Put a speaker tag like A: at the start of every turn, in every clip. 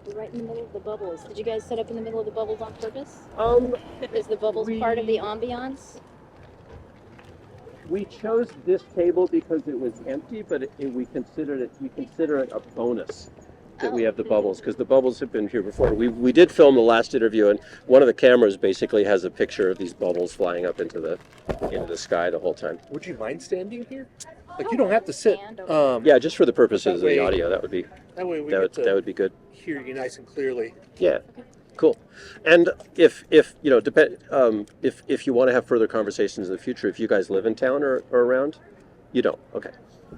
A: We're right in the middle of the bubbles. Did you guys set up in the middle of the bubbles on purpose?
B: Um,
A: Is the bubbles part of the
B: we
A: ambiance?
B: we chose this table because it was empty, but we consider it a bonus that we
A: Oh.
B: have the bubbles because the bubbles have been here before. We did film the last interview, and one of the cameras basically has a picture of these bubbles flying up into the sky the whole time.
C: Would you mind standing here? Like
A: Oh,
C: you don't have to sit.
A: stand over
B: Yeah, just for the purposes of
C: That
B: the
C: way-
B: audio, that would be
C: That way we
B: that
C: get
B: would,
C: to
B: that would be good.
C: hear you nice and clearly.
B: Yeah, cool. And if you know, if you want to have further conversations in the future, if you guys live in town or around, you don't. Okay,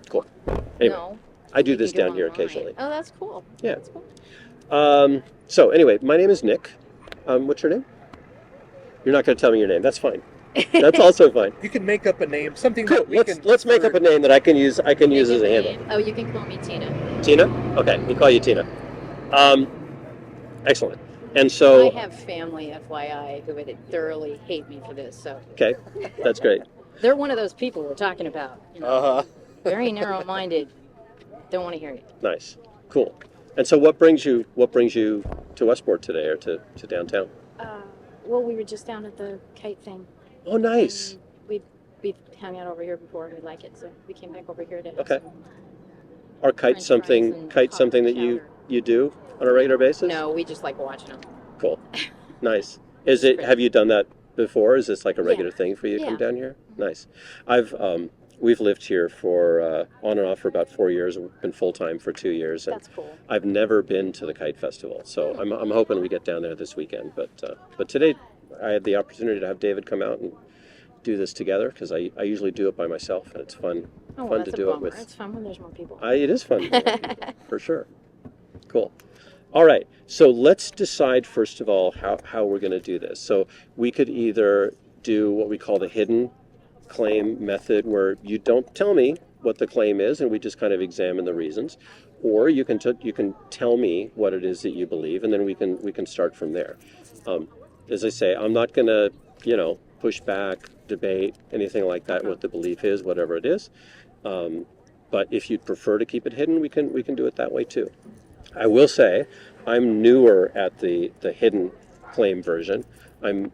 B: cool. Anyway,
A: No.
B: I do
A: You
B: this
A: can go
B: down here
A: online.
B: occasionally.
A: Oh, that's cool.
B: Yeah.
A: That's cool.
B: So anyway, my name is Nick. What's your name? You're not going to tell me your name. That's fine. That's also fine.
C: You can make up a name, something
B: Cool.
C: that we can.
B: Let's make up a name that I can use. I can use as a handle.
A: Oh, you can call me Tina.
B: Tina. Okay, we call you Tina. Excellent. And
A: I
B: so,
A: have family, FYI, who would thoroughly hate me for this. So
B: okay, that's great.
A: they're one of those people we're talking about. You know,
B: Uh huh.
A: very narrow-minded. Don't want to hear you.
B: Nice. Cool. And so, what brings you to Westport today, or to downtown?
A: Well, we were just down at the kite thing.
B: Oh, nice.
A: And we've hung out over here before and we like it, so we came back over here to have
B: Okay.
A: some.
B: Are
A: French
B: kites
A: fries
B: something
A: and
B: something that
A: chowder.
B: you do on a regular basis?
A: No, we just like watching them.
B: Cool. Nice. Is it? Have you done that before? Is this like a
A: Yeah.
B: regular thing for you to come
A: Yeah.
B: down here? Nice. We've lived here for on and off for about 4 years. We've been full time for 2 years, and
A: That's cool.
B: I've never been to the kite festival. So I'm hoping we get down there this weekend. But today I had the opportunity to have David come out and do this together because I usually do it by myself, and it's fun.
A: Oh, well,
B: Fun
A: that's
B: to
A: a
B: do it
A: bummer.
B: with-
A: It's fun when there's more people.
B: It is fun to do it, for sure. Cool. All right. So let's decide first of all how we're going to do this. So we could either do what we call the hidden claim method, where you don't tell me what the claim is, and we just kind of examine the reasons, or you can tell me what it is that you believe, and then we can start from there. As I say, I'm not going to push back, debate, anything like that. What the belief is, whatever it is. But if you'd prefer to keep it hidden, we can do it that way too. I will say, I'm newer at the hidden claim version. I'm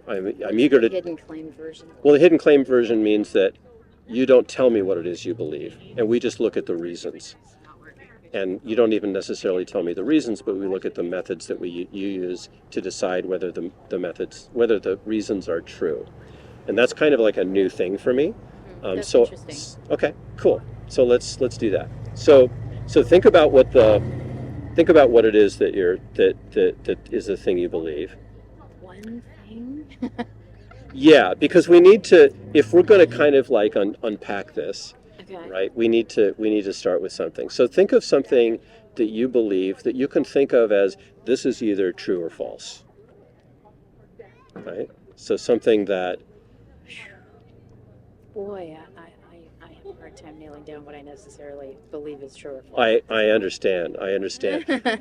B: eager to.
A: Hidden claim version.
B: Well, the hidden claim version means that you don't tell me what it is you believe, and we just look at the reasons. And you don't even necessarily tell me the reasons, but we look at the methods that you use to decide whether whether the reasons are true. And that's kind of like a new thing for me.
A: That's interesting.
B: Okay, cool. So let's do that. So think about what it is that is the thing you believe.
A: One thing?
B: Yeah, because we need to, if we're going to kind of like unpack this,
A: Okay.
B: right? We need to start with something. So think of something that you believe that you can think of as this is either true or false. Right? So something that
A: Boy, I have a hard time nailing down what I necessarily believe is true or false.
B: I understand.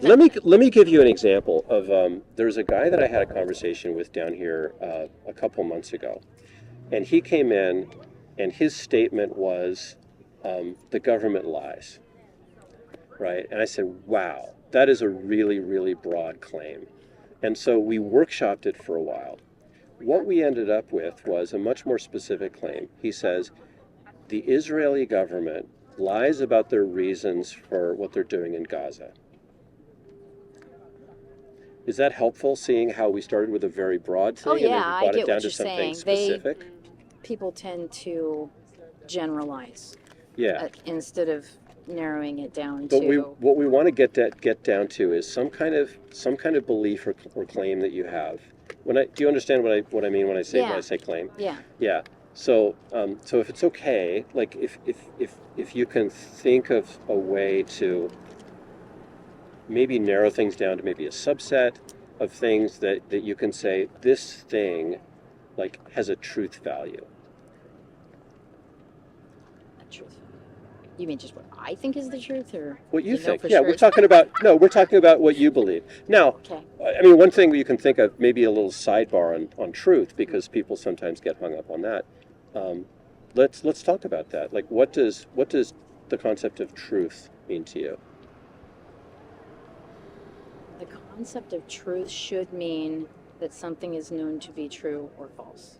B: Let me give you an example of there's a guy that I had a conversation with down here a couple months ago, and he came in, and his statement was, the government lies, right? And I said, wow, that is a really, really broad claim. And so we workshopped it for a while. What we ended up with was a much more specific claim. He says, the Israeli government lies about their reasons for what they're doing in Gaza. Is that helpful, seeing how we started with a very broad thing
A: Oh, yeah,
B: and then
A: I
B: we brought
A: get
B: it down
A: what
B: to
A: you're
B: something
A: saying.
B: specific?
A: People tend to generalize
B: Yeah.
A: instead of narrowing it down
B: But
A: to.
B: what we want to get down to is some kind of belief or claim that you have. Do you understand what I mean when I say claim?
A: Yeah.
B: Yeah. So if it's okay, like if you can think of a way to maybe narrow things down to maybe a subset of things that you can say this thing like has a truth value.
A: A truth. You mean just what I think is the truth, or
B: What you
A: know
B: think?
A: for
B: Yeah,
A: sure
B: we're
A: it's-
B: talking about we're talking about what you believe. Now,
A: Okay.
B: I mean, one thing you can think of, maybe a little sidebar on truth, because people sometimes get hung up on that. Let's talk about that. Like, what does the concept of truth mean to you?
A: the concept of truth should mean that something is known to be true or false.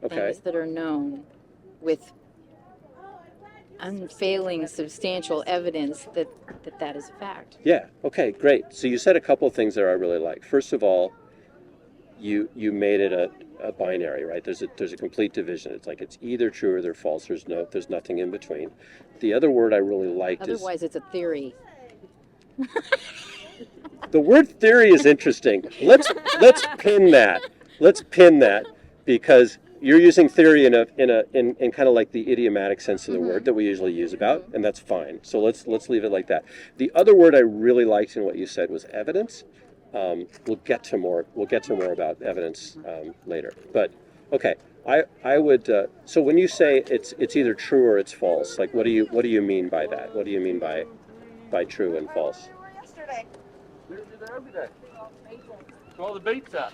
B: Okay.
A: Things that are known with unfailing substantial evidence that is a fact.
B: Yeah. Okay. Great. So you said a couple of things there I really like. First of all, you made it a binary, right? There's a complete division. It's like it's either true or they're false. There's nothing in between. The other word I really liked
A: Otherwise, it's a theory.
B: the word theory is interesting. Let's pin that. Let's pin that because you're using theory in kind of like the idiomatic sense of the word that we usually use about, and that's fine. So let's leave it like that. The other word I really liked in what you said was evidence. We'll get to more about evidence later. But okay, I would. So when you say it's either true or it's false, like what do you mean by that? What do you mean by true and false?
D: All the beats up.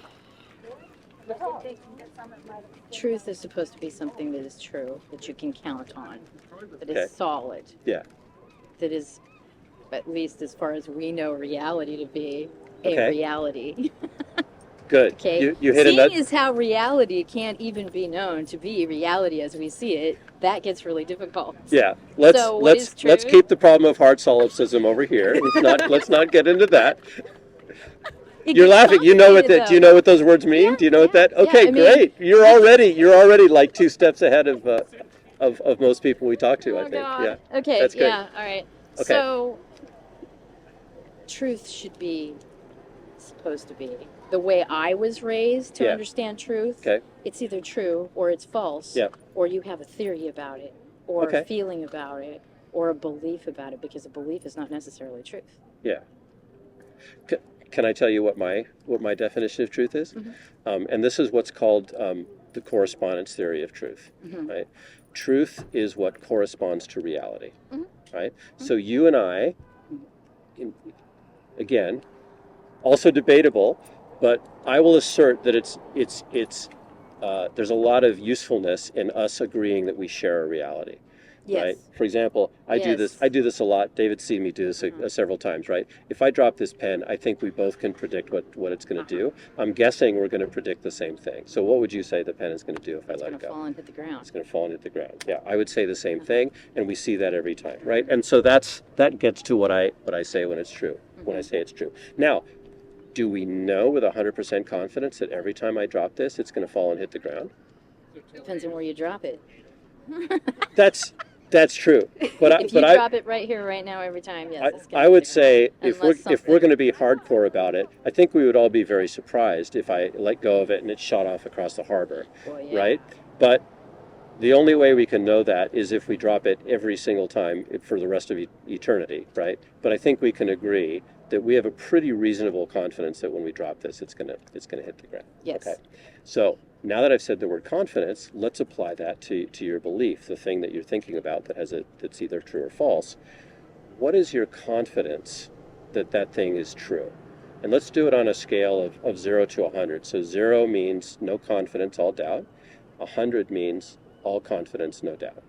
A: Truth is supposed to be something that is true, that you can count on, that
B: Okay.
A: is solid,
B: Yeah.
A: that is, at least as far as we know reality to be, a
B: Okay.
A: reality.
B: Good.
A: Okay.
B: You hit a
A: Seeing
B: nut.
A: as how reality can't even be known to be reality as we see it, that gets really difficult.
B: Yeah. Let's
A: So what is
B: let's
A: truth?
B: keep the problem of hard solipsism over here. Let's not get into that.
A: It
B: You're
A: gets
B: laughing. You know what
A: complicated,
B: do you know what those words mean?
A: Yeah,
B: Do you know what
A: yeah,
B: that?
A: yeah,
B: Okay,
A: I mean-
B: great. You're already like 2 steps ahead of most people we talk to.
A: Oh,
B: I think.
A: God.
B: Yeah.
A: Okay.
B: That's great.
A: Yeah. All right.
B: Okay.
A: So, truth should be supposed to be the way I was raised to
B: Yeah.
A: understand truth.
B: Okay.
A: It's either true or it's false.
B: Yeah.
A: Or you have a theory about it, or
B: Okay.
A: a feeling about it, or a belief about it, because a belief is not necessarily truth.
B: Yeah. Can I tell you what my definition of truth is?
A: Mhm.
B: And this is what's called the correspondence theory of truth.
A: Mhm.
B: Right? Truth is what corresponds to reality.
A: Mhm.
B: Right? So you and I, again, also debatable, but I will assert that there's a lot of usefulness in us agreeing that we share a reality.
A: Yes.
B: Right? For example, I do this a lot. David's seen me do this several times, right? If I drop this pen, I think we both can predict what it's going to do. I'm guessing we're going to predict the same thing. So what would you say the pen is going to do if I
A: It's
B: let
A: going
B: it
A: to
B: go?
A: fall and hit the ground.
B: It's going to fall and hit the ground. Yeah, I would say the same thing, and we see that every time, right? And so that gets to what I say when it's true, when I say it's true. Now, do we know with 100% confidence that every time I drop this, it's going to fall and hit the ground?
A: Depends on where you drop it.
B: That's true. But
A: If you drop it right here, right now, every time, yes. it's gonna
B: I would
A: hit the
B: say
A: ground.
B: if
A: Unless
B: we're going to be hardcore about it, I think we would all be very surprised if I let go of it and it shot off across the harbor,
A: Well, yeah.
B: right? But the only way we can know that is if we drop it every single time for the rest of eternity, right? But I think we can agree that we have a pretty reasonable confidence that when we drop this, it's gonna hit the ground.
A: Yes.
B: Okay. So now that I've said the word confidence, let's apply that to your belief, the thing that you're thinking about that's either true or false. What is your confidence that thing is true? And let's do it on a scale of 0 to 100. So 0 means no confidence, all doubt. 100 means all confidence, no doubt.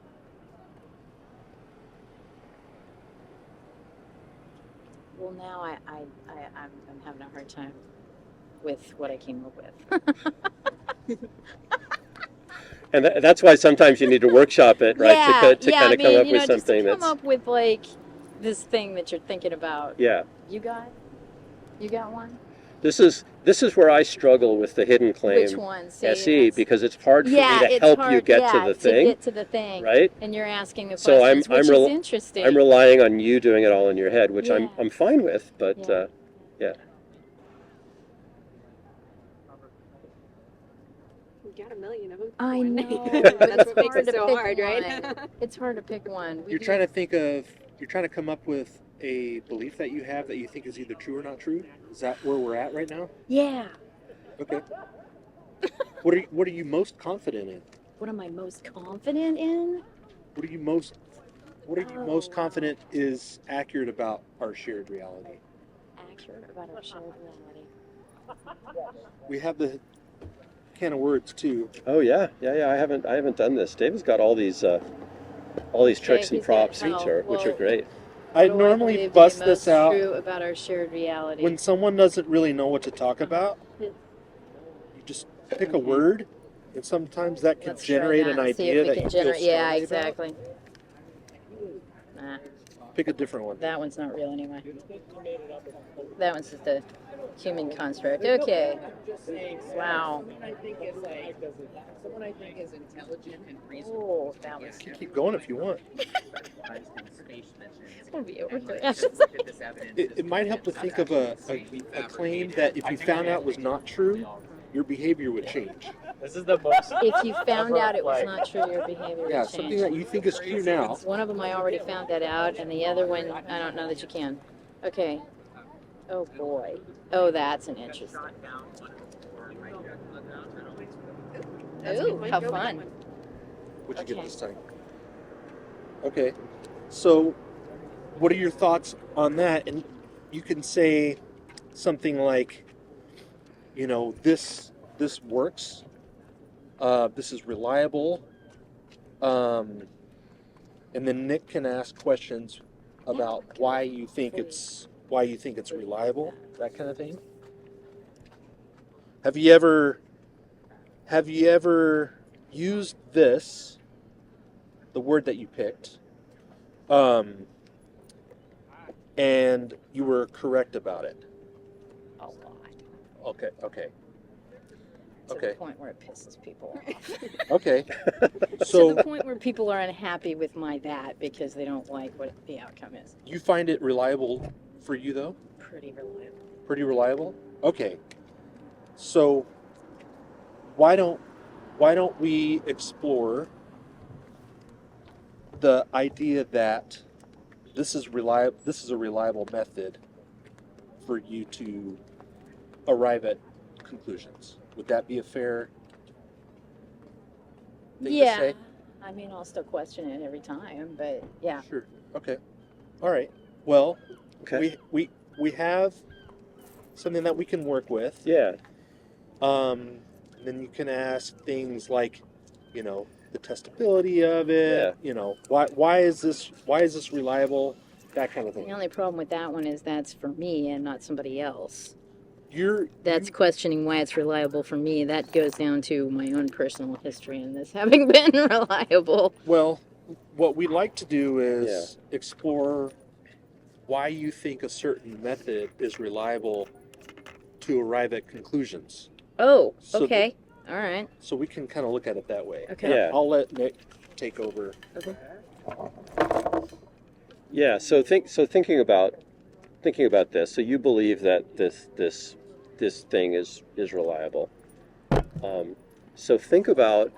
A: Well, now I'm having a hard time with what I came up with.
B: And that's why sometimes you need to workship it, right? To kind of come up with something
A: just to come up with like this thing that you're thinking about.
B: Yeah.
A: You got one?
B: This is where I struggle with the hidden claim
A: Which one? See,
B: SE
A: that's-
B: because it's hard for me to
A: it's
B: help
A: hard,
B: you get to the thing,
A: get to the thing,
B: right?
A: And you're asking the
B: So
A: questions, which is interesting.
B: I'm relying on you doing it all in your head, which
A: Yeah.
B: I'm fine with, but
A: Yeah.
B: yeah.
E: You got a million of them.
A: I know.
E: That's
A: but it's
E: what makes
A: hard
E: it
A: to
E: so
A: pick
E: hard, right?
A: one. It's hard to pick one.
C: You're trying to come up with a belief that you have that you think is either true or not true. Is that where we're at right now?
A: Yeah.
C: Okay. What are you most confident in?
A: What am I most confident in?
C: What are you most
A: Oh.
C: confident is accurate about our shared reality?
A: Accurate about our shared reality.
C: We have the can of words too.
B: Oh yeah. I haven't done this. David's got all these tricks and
A: he's got-
B: props, which
A: oh,
B: are
A: well,
B: great.
C: I
A: What do
C: normally
A: believe to be
C: bust
A: most
C: this out
A: true about our shared reality.
C: when someone doesn't really know what to talk about. You just pick a
A: Okay.
C: word, and sometimes that can
A: Let's try
C: generate
A: that
C: an
A: and see
C: idea
A: if we
C: that
A: can
C: you feel
A: generate. Yeah,
C: strongly
A: exactly. Nah,
C: about. Pick a different one.
A: that one's not real anyway. That one's just a human construct. Okay. Wow.
F: Someone I think is intelligent and reasonable.
A: Oh, that was.
C: You can keep going if you want.
A: It's gonna be over
F: And,
A: there.
F: just look at this evidence
C: It
F: as
C: might help to
F: not
C: think of a
F: actually
C: claim that if you found out was not true, your behavior would change.
D: This is the most.
A: If you found out it was not true, your behavior
C: Yeah,
A: would
C: something
A: change.
C: that you think is true now.
A: One of them I already found that out, and the other one I don't know that you can. Okay. Oh boy. Oh, that's an interesting. Ooh, how fun.
C: What'd you get
A: Okay.
C: this time? Okay. So, what are your thoughts on that? And you can say something like, you know, this works. This is reliable. And then Nick can ask questions about why you think it's reliable, that kind of thing. Have you ever used this, the word that you picked, and you were correct about it?
A: A lot.
C: Okay.
A: To
C: Okay.
A: the point where it pisses people off.
C: Okay.
A: To
C: So
A: the point where people are unhappy with my that because they don't like what the outcome is.
C: you find it reliable for you though?
A: Pretty reliable.
C: Pretty reliable? Okay. So why don't we explore the idea that this is a reliable method for you to arrive at conclusions. Would that be a fair thing to say?
A: I mean, I'll still question it every time, but yeah.
C: Sure. Okay. All right. Well,
B: Okay.
C: we have something that we can work with.
B: Yeah.
C: Then you can ask things like, you know, the testability of it.
B: Yeah.
C: You know, why is this reliable? That kind of
A: The
C: thing.
A: only problem with that one is that's for me and not somebody else.
C: That's
A: Questioning why it's reliable for me. That goes down to my own personal history in this having been reliable.
C: well, what we like to do is explore why you think a certain method is reliable to arrive at conclusions.
A: Oh,
C: So
A: okay. All right.
C: So we can kind of look at it that way.
A: Okay.
B: Yeah.
C: I'll let Nick take over.
A: Okay.
B: Yeah. So thinking about this. So you believe that this thing is reliable. So think about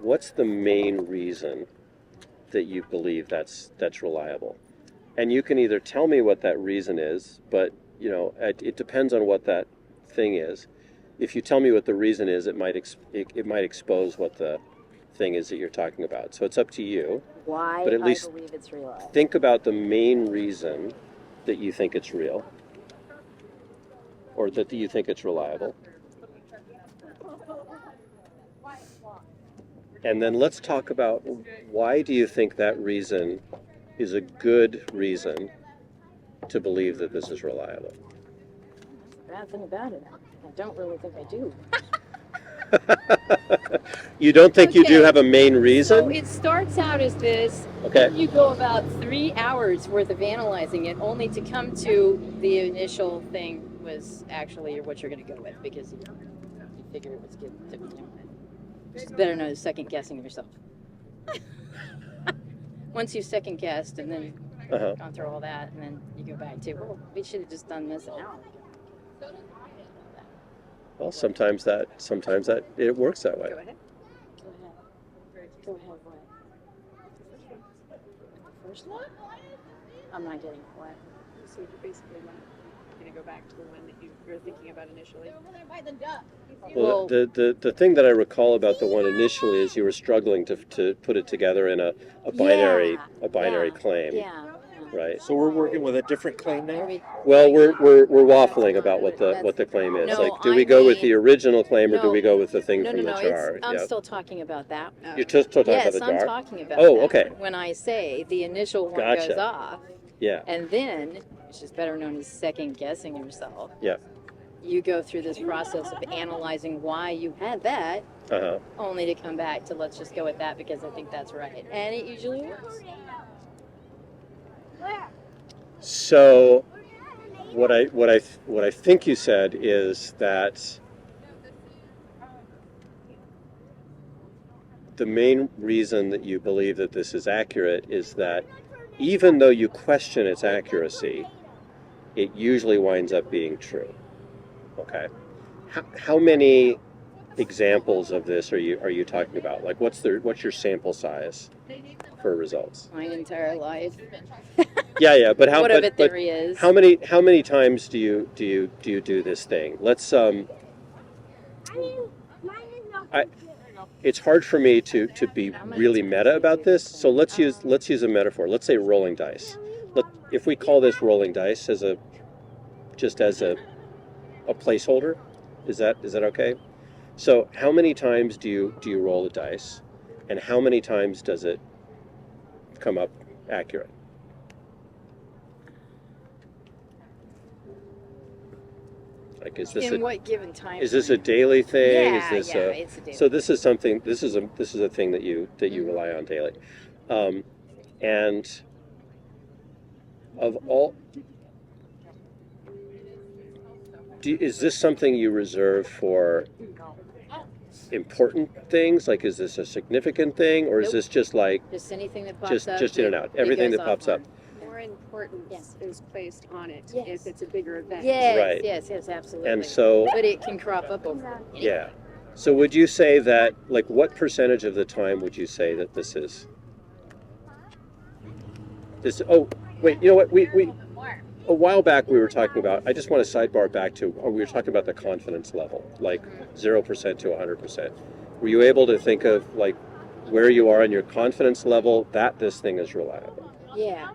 B: what's the main reason that you believe that's reliable, and you can either tell me what that reason is, but you know it depends on what that thing is. If you tell me what the reason is, it might expose what the thing is that you're talking about. So it's up to you.
A: Why
B: But at least
A: I believe it's reliable.
B: Think about the main reason that you think it's real, or that you think it's reliable. And then let's talk about why do you think that reason is a good reason to believe that this is reliable?
A: The bad thing about it, I don't really think I do.
B: You don't think you do
A: Okay.
B: have a main
A: So
B: reason?
A: it starts out as this.
B: Okay.
A: Then you go about 3 hours worth of analyzing it, only to come to the initial thing was actually what you're going to go with because you figure it was good to begin with. It's better than second guessing yourself. Once you've second guessed and then
B: Uh-huh.
A: gone through all that, and then you go back to, well, we should have just done this an hour ago.
B: Well, sometimes that it works that way.
E: Go ahead.
A: Go ahead. Go ahead. What? First one? I'm not getting what.
E: So you basically want me to go back to the one that you were thinking about initially.
B: Well, the thing that I recall about the one initially is you were struggling to put it together in a binary
A: Yeah,
B: claim.
A: Yeah.
B: right?
C: So we're working with a different claim now?
B: Well, we're waffling about what the claim is.
A: No,
B: Like, do
A: I
B: we go with
A: mean-
B: the original claim or do
A: No.
B: we go with the thing
A: No,
B: from
A: no,
B: the
A: no.
B: jar?
A: I'm
B: Yep.
A: still talking about that.
B: You're just talking
A: Yes,
B: about the
A: I'm
B: jar?
A: talking about
B: Oh,
A: that.
B: okay.
A: When I say the initial one
B: Gotcha.
A: goes off,
B: Yeah.
A: and then, which is better known as second guessing yourself,
B: Yeah.
A: you go through this process of analyzing why you had that,
B: Uh-huh.
A: only to come back to let's just go with that because I think that's right. And it usually works.
B: So what I think you said is that the main reason that you believe that this is accurate is that even though you question its accuracy, it usually winds up being true. Okay. How many examples of this are you talking about? Like, what's your sample size for results?
A: My entire life.
B: Yeah. But how?
A: Whatever
B: but
A: theory is.
B: how many times do you do this thing? Let's It's hard for me to be really meta about this. So let's use a metaphor. Let's say rolling dice. If we call this rolling dice as a placeholder, is that okay? So how many times do you roll the dice, and how many times does it come up accurate? Like, is this
A: In what given time?
B: is this a
A: frame?
B: daily thing?
A: Yeah,
B: Is this
A: yeah, it's a daily.
B: so this is something. This is a thing that you rely on daily, and of all. Is this something you reserve for important things? Like, is this a significant thing, or is
A: Nope.
B: this just like
A: Just anything that pops
B: just
A: up.
B: in and out? Everything
A: goes
B: that pops
A: off
B: up.
E: More importance is placed on it
A: Yes.
E: if it's a bigger event.
A: Yes,
B: Right.
A: yes, absolutely.
B: And so,
A: but it can crop up over.
B: yeah. So would you say that, like, what percentage of the time would you say that this is? This. Oh, wait. You know what? We a while back we were talking about. I just want to sidebar back to. We were talking about the confidence level, like 0% to 100%. Were you able to think of like where you are in your confidence level that this thing is reliable?
A: Yeah.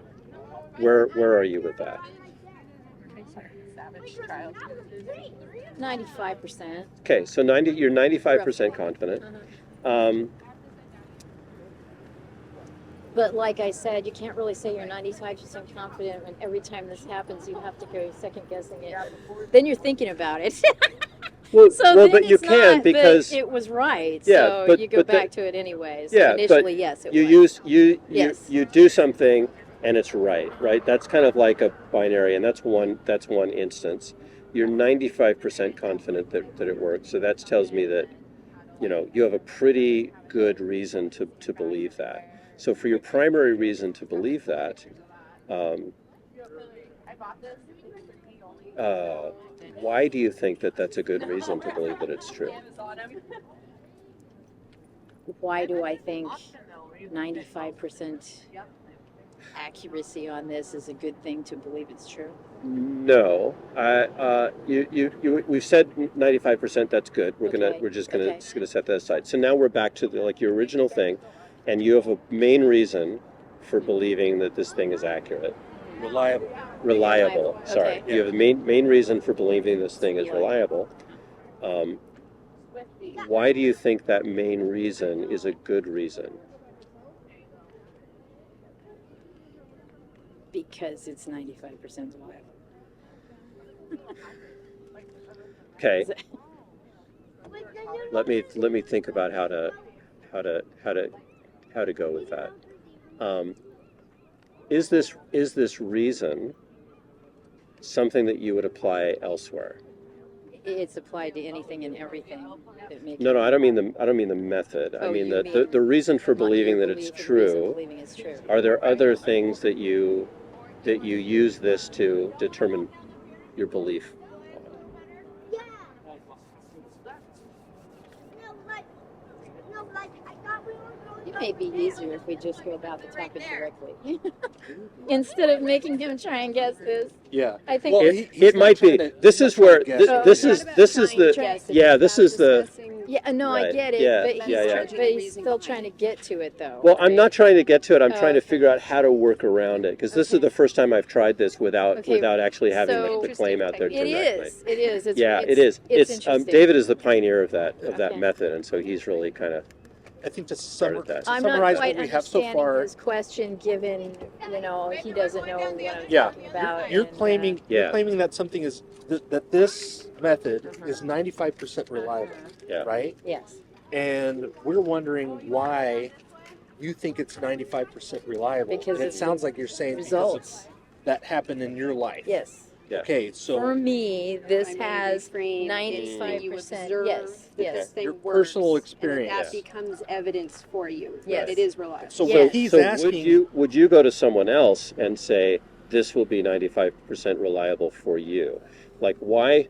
B: Where are you with that?
E: Savage child.
A: 95%.
B: Okay, so you're 95% confident.
A: But like I said, you can't really say you're 95% confident when every time this happens, you have to go second guessing it. Then you're thinking about it.
B: Well,
A: So then
B: but you
A: it's
B: can
A: not
B: because
A: that it was right.
B: Yeah,
A: so
B: but-
A: you go
B: but
A: back to it anyways.
B: Yeah,
A: Initially,
B: but
A: yes, it
B: you
A: was.
B: use
A: Yes.
B: you do something and it's right. That's kind of like a binary, and that's one instance. You're 95% confident that it works. So that tells me that you have a pretty good reason to believe that. So for your primary reason to believe that, why do you think that that's a good reason to believe that it's true?
A: Why do I think 95% accuracy on this is a good thing to believe it's true?
B: No, we've said 95%. That's good. We're
A: Okay,
B: just
A: okay.
B: gonna set that aside. So now we're back to your original thing, and you have a main reason for believing that this thing is accurate.
C: Reliable.
B: Reliable. Sorry,
A: Okay.
B: you have a main reason for believing this thing is reliable. Why do you think that main reason is a good reason?
A: Because it's 95% reliable.
B: Okay. Let me think about how to go with that. Is this reason something that you would apply elsewhere?
A: It's applied to anything and everything that makes.
B: No, I don't mean the method. I
A: Oh,
B: mean
A: you
B: the reason for believing
A: your
B: that it's
A: belief, the reason
B: true.
A: believing it's true.
B: Are there other things that you use this to determine your belief?
A: It may be easier if we just go about the topic directly. Instead of making him try and guess this.
C: Yeah.
A: I think
C: Well,
B: It might be. This is where this is the
A: Guess it.
B: yeah. This is the
A: Yeah, no, I
B: Right.
A: get it,
B: Yeah,
A: but he's,
B: yeah, yeah.
A: but he's still trying to get to it, though.
B: Well, I'm
A: right?
B: not trying to get to it. I'm
A: Oh,
B: trying to
A: okay.
B: figure out how to work around it, because this is
A: Okay.
B: the first time I've tried this without
A: Okay,
B: actually having
A: so-
B: the claim out there
A: It
B: directly.
A: is. It is. It's,
B: Yeah,
A: it's,
B: it is.
A: It's interesting.
B: David is the pioneer of that
A: Okay.
B: method, and so he's really kind of
C: I think to
B: started that.
A: I'm not
C: summarize
A: quite
C: what we have so
A: understanding
C: far,
A: his question, given he doesn't know what I'm
C: Yeah.
A: talking about.
C: you're
A: and,
C: claiming
B: Yeah.
C: you're claiming that something is that this method
A: Uh-huh.
C: is 95% reliable,
B: Yeah.
C: right?
A: Yes.
C: And we're wondering why you think it's 95% reliable.
A: Because
C: and it
A: of
C: sounds like you're saying because
A: Results.
C: that happened in your life.
A: Yes.
B: Yeah.
C: Okay, so
A: For me, this
E: Primary
A: has
E: refrain is that
A: 95%.
E: you observe
A: Yes.
E: that
A: Yes.
E: this thing
C: Your
E: works,
C: personal
E: and
C: experience.
E: that becomes evidence for you.
A: Yes.
E: That it is reliable.
C: so
A: Yes.
C: what he's
B: So
C: asking
B: would you go to someone else and say this will be 95% reliable for you? Like, why?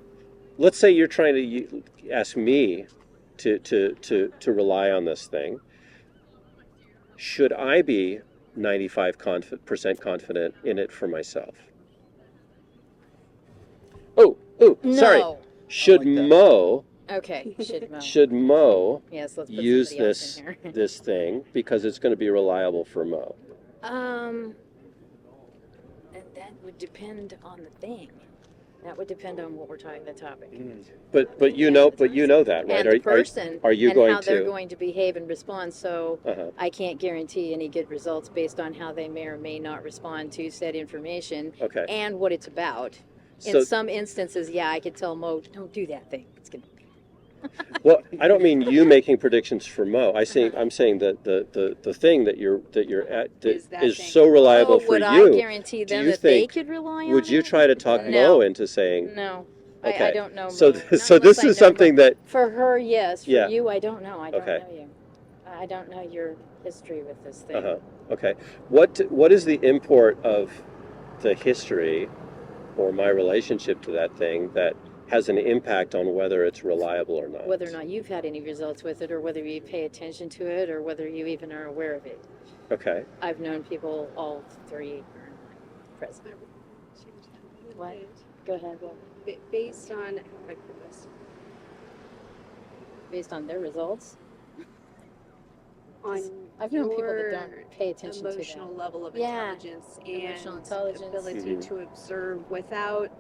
B: Let's say you're trying to ask me to rely on this thing. Should I be 95% confident in it for myself? Oh, sorry.
A: No.
B: Should
C: like that.
B: Mo
A: Okay. Should
B: should Mo
A: Yes. Let's put
B: use
A: somebody else
B: this
A: in here.
B: this thing because it's going to be reliable for Mo?
A: And that would depend on the thing. That would depend on what we're talking, the topic.
B: But you know that, right?
A: And the person,
B: are you
A: and
B: going
A: how they're
B: to?
A: going to behave and respond. So
B: Uh-huh.
A: I can't guarantee any good results based on how they may or may not respond to said information
B: Okay.
A: and what it's about.
B: So,
A: In some instances, yeah, I could tell Mo, don't do that thing. It's gonna.
B: well, I don't mean you making predictions for Mo. I'm saying that the thing that you're at that
E: Is that
B: is
E: thing.
B: so reliable for
A: would
B: you.
A: I guarantee
B: do
A: them
B: you
A: that they
B: think-
A: could rely on
B: Would you
A: it?
B: try to talk
A: No.
B: Mo into saying?
A: No,
B: Okay.
A: I don't know.
B: So
A: Mo. Not
B: so
A: unless
B: this
A: I
B: is
A: know
B: something
A: Mo.
B: that
A: For her, yes. For
B: Yeah.
A: you, I don't know. I don't
B: Okay.
A: know you. I don't know your history with this thing.
B: Uh-huh. Okay. What is the import of the history or my relationship to that thing that has an impact on whether it's reliable or not?
A: Whether or not you've had any results with it, or whether you pay attention to it, or whether you even are aware of it.
B: Okay.
A: I've known people, all three are present. What? Go ahead. Will.
E: Based on, how do I put this?
A: Based on their results,
E: On
A: I've known people that
E: your
A: don't pay attention to
E: emotional
A: that.
E: level of
A: Yeah.
E: intelligence
A: Emotional
E: and
A: intelligence.
E: ability
B: Mhm.
E: to observe without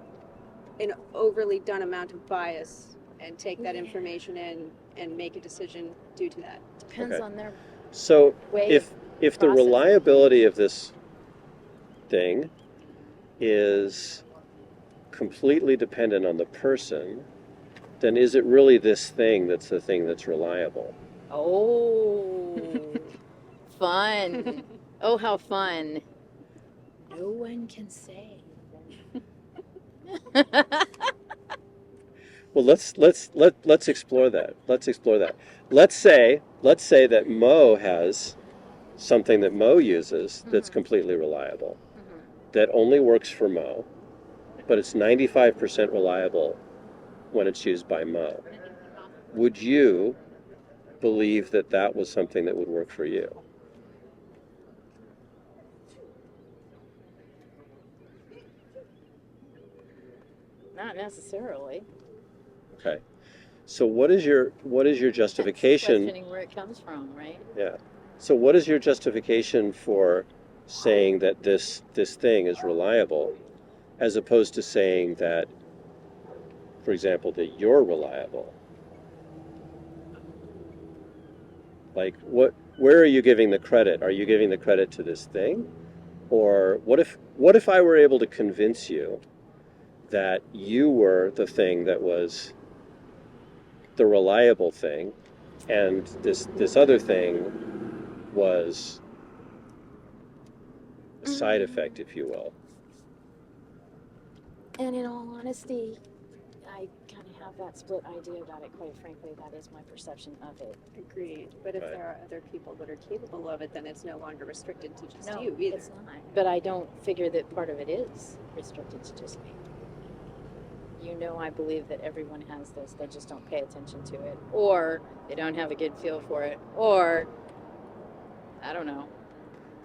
E: an overly done amount of bias and take that
A: Yeah.
E: information in and make a decision due to that.
A: Depends
B: Okay.
A: on their
B: So
A: way.
B: if the
A: processing
B: reliability of this thing is completely dependent on the person, then is it really this thing that's the thing that's reliable?
A: Oh, fun. Oh, how fun. No one can say.
B: Well, let's explore that. Let's explore that. Let's say that Mo has something that Mo uses that's
A: Mhm.
B: completely reliable,
A: Mhm.
B: that only works for Mo, but it's 95% reliable when it's used by Mo. Would you believe that that was something that would work for you?
A: Not necessarily.
B: Okay. So what is your
A: That's
B: justification?
A: questioning where it comes from, right?
B: Yeah. So what is your justification for saying that this thing is reliable, as opposed to saying that, for example, that you're reliable? Like, where are you giving the credit? Are you giving the credit to this thing? Or what if I were able to convince you that you were the thing that was the reliable thing, and this other thing was a side effect, if you will?
A: And in all honesty, I kind of have that split idea about it. Quite frankly, that is my perception of it.
E: Agreed. But if
B: Right.
E: there are other people that are capable of it, then it's no longer restricted to just
A: No,
E: you either.
A: it's not. But I don't figure that part of it is restricted to just me. You know, I believe that everyone has this. They just don't pay attention to it, or they don't have a good feel for it, or I don't know.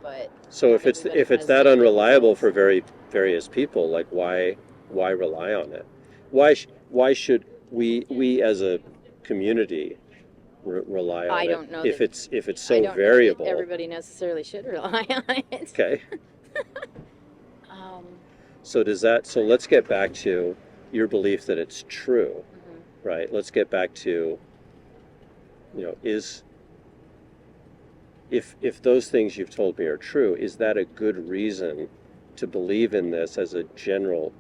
A: But
B: So if it's
A: everybody has
B: that
A: different
B: unreliable
A: results.
B: for various people, like why rely on it? Why should we as a community rely on
A: I
B: it
A: don't know
B: if
A: that-
B: it's
A: I
B: so
A: don't know that
B: variable.
A: everybody necessarily should rely on it.
B: Okay.
A: Um,
B: So so let's get back to your belief that it's true,
A: mhm.
B: right? Let's get back to, if those things you've told me are true, is that a good reason to believe in this as a generally?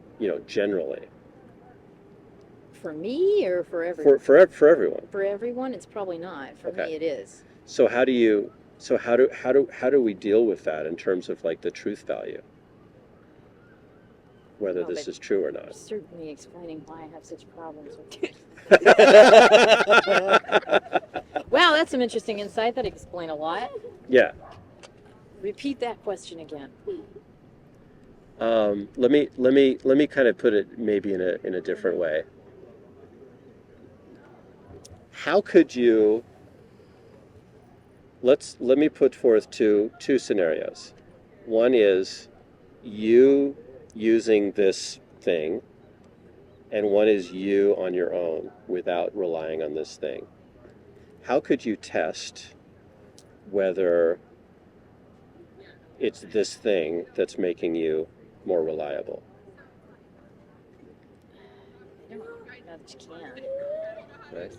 A: For me or for everyone?
B: For everyone.
A: For everyone, it's probably not. For
B: Okay.
A: me, it is.
B: So how do we deal with that in terms of like the truth value? Whether
A: Well,
B: this
A: but
B: is true or
A: You're
B: not.
A: certainly explaining why I have such problems with it. Wow, that's some interesting insight. That explains a lot.
B: Yeah.
A: Repeat that question again.
B: Let me kind of put it maybe in a different way. How could you? Let me put forth two scenarios. One is you using this thing, and one is you on your own without relying on this thing. How could you test whether it's this thing that's making you more reliable?
A: I don't know that you can.
B: Right?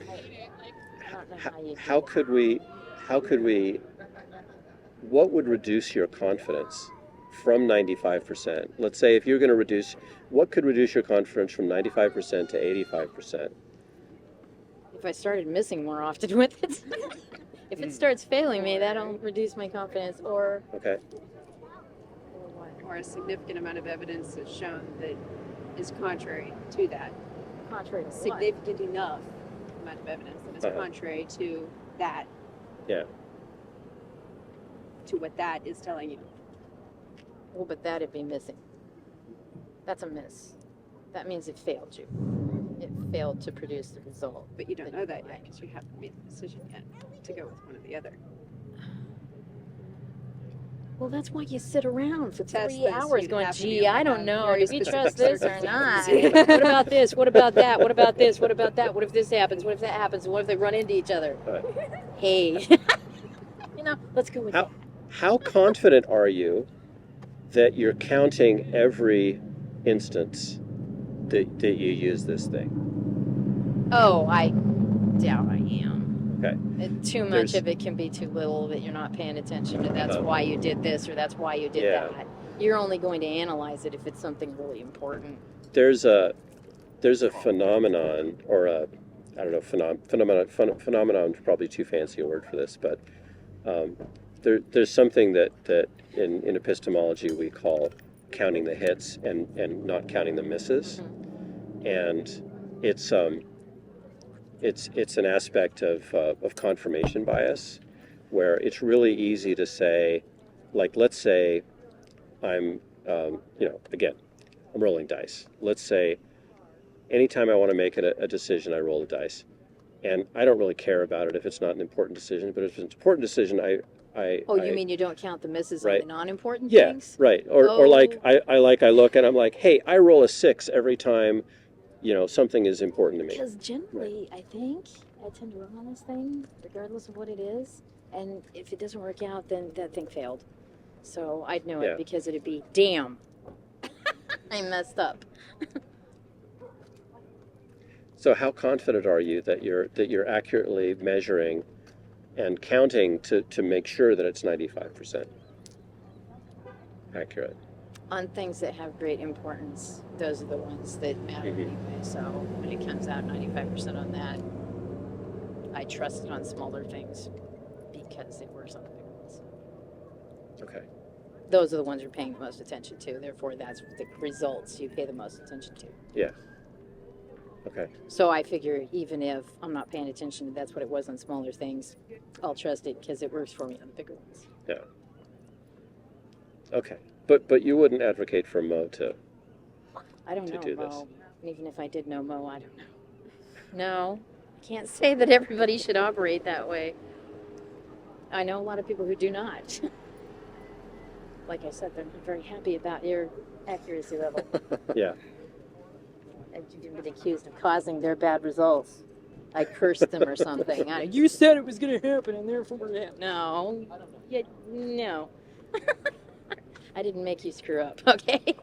A: I don't know how you do
B: How
A: it.
B: could we? What would reduce your confidence from 95%? Let's say if you're going to what could reduce your confidence from 95% to 85%?
A: If I started missing more often with it. If it starts failing me, that'll reduce my confidence. Or
B: Okay.
A: what?
E: Or a significant amount of evidence has shown that is contrary to that.
A: Contrary to what?
E: Significant enough amount of evidence that is
B: Uh-huh.
E: contrary to that.
B: Yeah.
E: To what that is telling you.
A: Well, but that'd be missing. That's a miss. That means it failed you. It failed to produce the result.
E: But you don't
A: that
E: know
A: you
E: that yet
A: like.
E: because you haven't made the decision yet to go with one or the other.
A: Well, that's why you sit around for
E: Test
A: 3
E: this,
A: hours
E: you'd
A: going,
E: have to be
A: gee,
E: able
A: I
E: to
A: don't
E: have
A: know.
E: very
A: Do we
E: specific
A: trust this or not?
E: circumstances.
A: What about this? What about that? What about this? What about that? What if this happens? What if that happens? What if they run into each other?
B: Right.
A: Hey. Let's go with that.
B: How confident are you that you're counting every instance that you use this thing?
A: Oh, I doubt I am.
B: Okay.
A: Too much
B: There's-
A: of it can be too little that you're not paying attention to. That's
B: Uh-huh.
A: why you did this or that's why you did
B: Yeah.
A: that. You're only going to analyze it if it's something really important.
B: There's a phenomenon, or a, I don't know, phenomenon is probably too fancy a word for this, but there's something that in epistemology we call counting the hits and not counting the misses. And it's an aspect of confirmation bias, where it's really easy to say, like, let's say I'm again, I'm rolling dice. Let's say anytime I want to make a decision, I roll the dice, and I don't really care about it if it's not an important decision. But if it's an important decision, I
A: You mean you don't count the misses
B: Right.
A: on the non-important
B: yeah,
A: things?
B: right. Or like I look and I'm like, hey, I roll a 6 every time, something is important to me.
A: Because generally, I think I tend to run on this thing, regardless of what it is. And if it doesn't work out, then that thing failed. So I'd know
B: Yeah.
A: it because it'd be, damn, I messed up.
B: So how confident are you that you're accurately measuring and counting to make sure that it's 95% accurate?
A: On things that have great importance, those are the ones that matter
B: Mhm.
A: anyway. So when it comes out 95% on that, I trust it on smaller things because it works on the bigger ones.
B: Okay.
A: Those are the ones you're paying the most attention to. Therefore, that's the results you pay the most attention to.
B: Yeah. Okay.
A: So I figure even if I'm not paying attention, that's what it was on smaller things, I'll trust it because it works for me on the bigger ones.
B: Yeah. Okay. But you wouldn't advocate for Mo to.
A: I don't
B: To
A: know,
B: do
A: Mo.
B: this.
A: And even if I did know Mo, I don't know. No, I can't say that everybody should operate that way. I know a lot of people who do not. Like I said, they're not very happy about your accuracy level.
B: Yeah.
A: And you've been accused of causing their bad results. I cursed them or something. You said it was going to happen, and therefore it happened. No. Yeah, no. I didn't make you screw up, okay?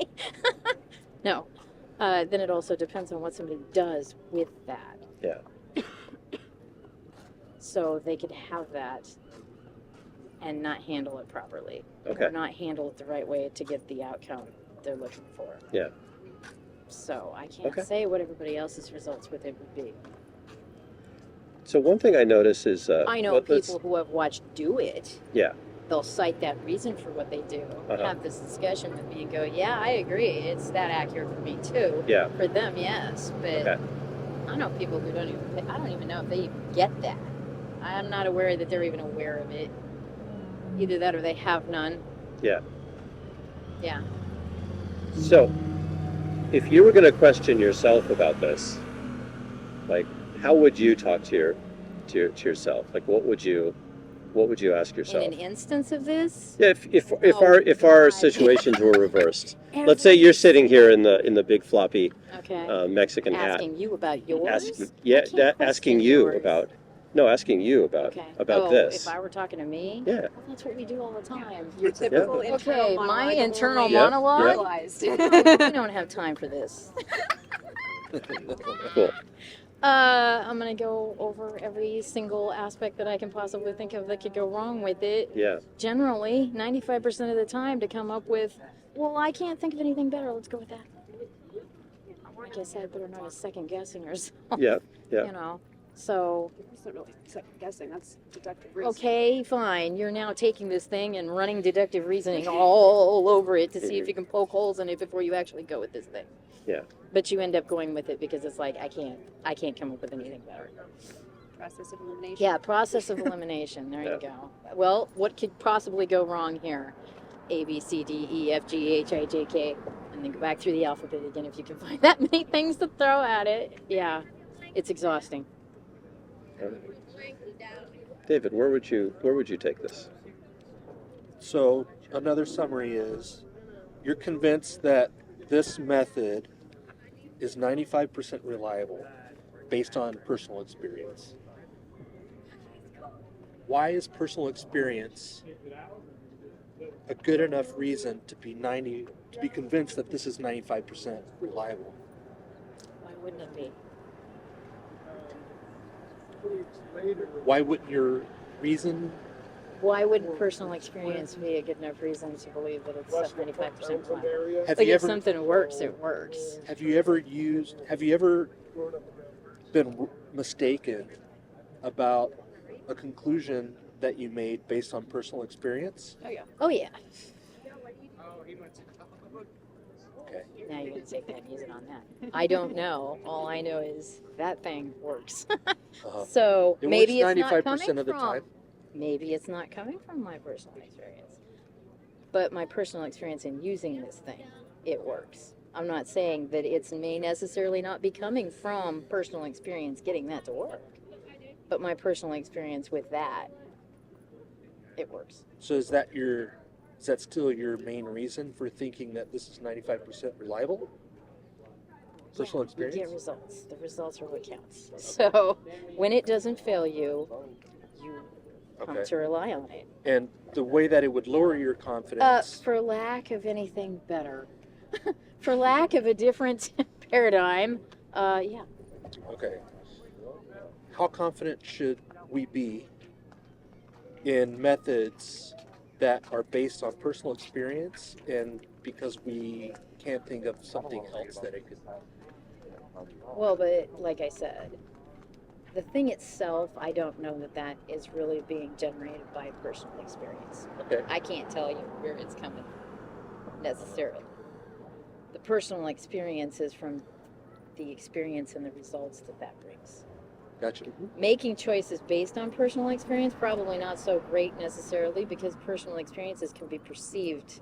A: No. Then it also depends on what somebody does with that.
B: Yeah.
A: So they could have that and not handle it properly.
B: Okay.
A: Or not handle it the right way to get the outcome they're looking for.
B: Yeah.
A: So I can't say what everybody else's results with it would be.
B: So one thing I notice is
A: I know people who have watched do it.
B: Yeah.
A: They'll cite that reason for what they do.
B: Uh-huh.
A: Have this discussion with me and go, yeah, I agree. It's that accurate for me too.
B: Yeah.
A: For them, yes. But I know people who I don't even know if they even get that. I'm not aware that they're even aware of it. Either that or they have none.
B: Yeah.
A: Yeah.
B: So, if you were going to question yourself about this, like, how would you talk to yourself? Like, what would you ask yourself?
A: In an instance of this?
B: Yeah, if our situations were reversed. Let's say you're sitting here in the big floppy Mexican hat.
A: Asking you about yours?
B: Asking you about this.
A: If I were talking to me?
B: Yeah.
A: Well, that's what we do all the time.
E: Your typical internal monologue.
A: My internal
B: Yep.
A: monologue?
E: Realized.
A: We don't have time for this.
B: Cool.
A: I'm going to go over every single aspect that I can possibly think of that could go wrong with it.
B: Yeah.
A: Generally, 95% of the time to come up with, well, I can't think of anything better. Let's go with that. Like I said, better not a second guessing yourself.
B: Yeah. Yeah.
A: You know, so.
E: That's not really second guessing. That's deductive reasoning.
A: Okay, fine. You're now taking this thing and running deductive reasoning all over it to see if you can poke holes in it before you actually go with this thing.
B: Yeah.
A: But you end up going with it because it's like, I can't come up with anything better.
E: Process of elimination.
A: Yeah, process of elimination. There you go. Well, what could possibly go wrong here? A, B, C, D, E, F, G, H, I, J, K. And then go back through the alphabet again if you can find that many things to throw at it. Yeah, it's exhausting.
B: David, where would you take this?
C: So another summary is, you're convinced that this method is 95% reliable based on personal experience. Why is personal experience a good enough reason to be convinced that this is 95% reliable?
A: Why wouldn't it be?
C: Why wouldn't your reason?
A: Why wouldn't personal experience be a good enough reason to believe that it's 95% reliable?
C: Have
A: Like
C: you
A: if
C: ever?
A: something works, it works.
C: Have you ever been mistaken about a conclusion that you made based on personal experience?
A: Oh yeah.
C: Okay.
A: Now you're gonna take that and use it on that. I don't know. All I know is that thing works. So
C: It
A: maybe
C: works
A: it's not
C: 95%
A: coming
C: of the
A: from.
C: time.
A: Maybe it's not coming from my personal experience, but my personal experience in using this thing, it works. I'm not saying that it may necessarily not be coming from personal experience getting that to work, but my personal experience with that, it works.
C: So is that still your main reason for thinking that this is 95% reliable? Personal
A: You
C: experience?
A: get results. The results are what counts. So when it doesn't fail you, you come
C: Okay.
A: to rely on it.
C: And the way that it would lower your confidence.
A: For lack of anything better, for lack of a different paradigm, yeah.
C: Okay. How confident should we be in methods that are based on personal experience and because we can't think of something else that it could?
A: Well, but like I said, the thing itself, I don't know that is really being generated by personal experience.
C: Okay.
A: I can't tell you where it's coming necessarily. The personal experience is from the experience and the results that brings.
C: Gotcha.
A: Making choices based on personal experience, probably not so great necessarily because personal experiences can be perceived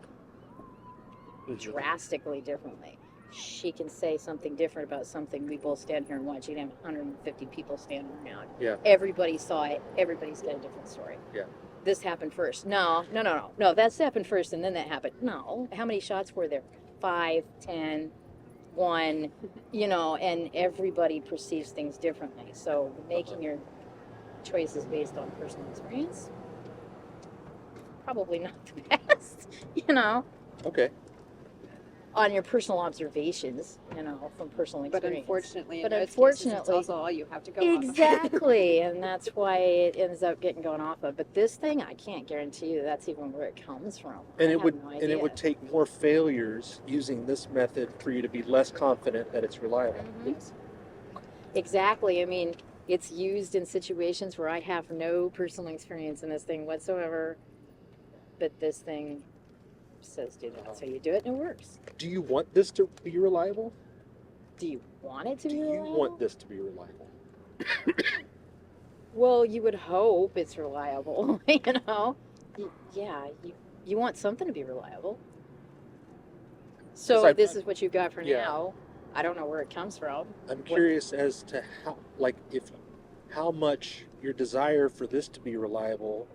A: drastically differently. She can say something different about something. We both stand here and watch. You have 150 people standing around.
C: Yeah.
A: Everybody saw it. Everybody's got a different story.
C: Yeah.
A: This happened first. No. That's happened first and then that happened. No. How many shots were there? 5, 10, one, you know, and everybody perceives things differently. So making your choices based on personal experience, probably not the best, you know,
C: Okay.
A: on your personal observations, you know, from personal
E: But
A: experience.
E: unfortunately,
A: But
E: in most cases, it's
A: unfortunately-
E: also all you have to go off of.
A: Exactly, and that's why it ends up getting going off of. But this thing, I can't guarantee you that's even where it comes from.
C: And
A: I
C: it
A: have
C: would
A: no
C: and
A: idea.
C: it would take more failures using this method for you to be less confident that it's reliable.
A: Mhm. Exactly. I mean, it's used in situations where I have no personal experience in this thing whatsoever, but this thing says do that. So you do it and it works.
C: Do you want this to be reliable?
A: Do you want it to
C: Do
A: be
C: you
A: reliable?
C: want this to be reliable?
A: Well, you would hope it's reliable, you know? Yeah, you want something to be reliable.
C: 'Cause
A: So
C: I-
A: this is what you've got for
C: Yeah.
A: now. I don't know where it comes from.
C: I'm curious as to how much your desire for this to be reliable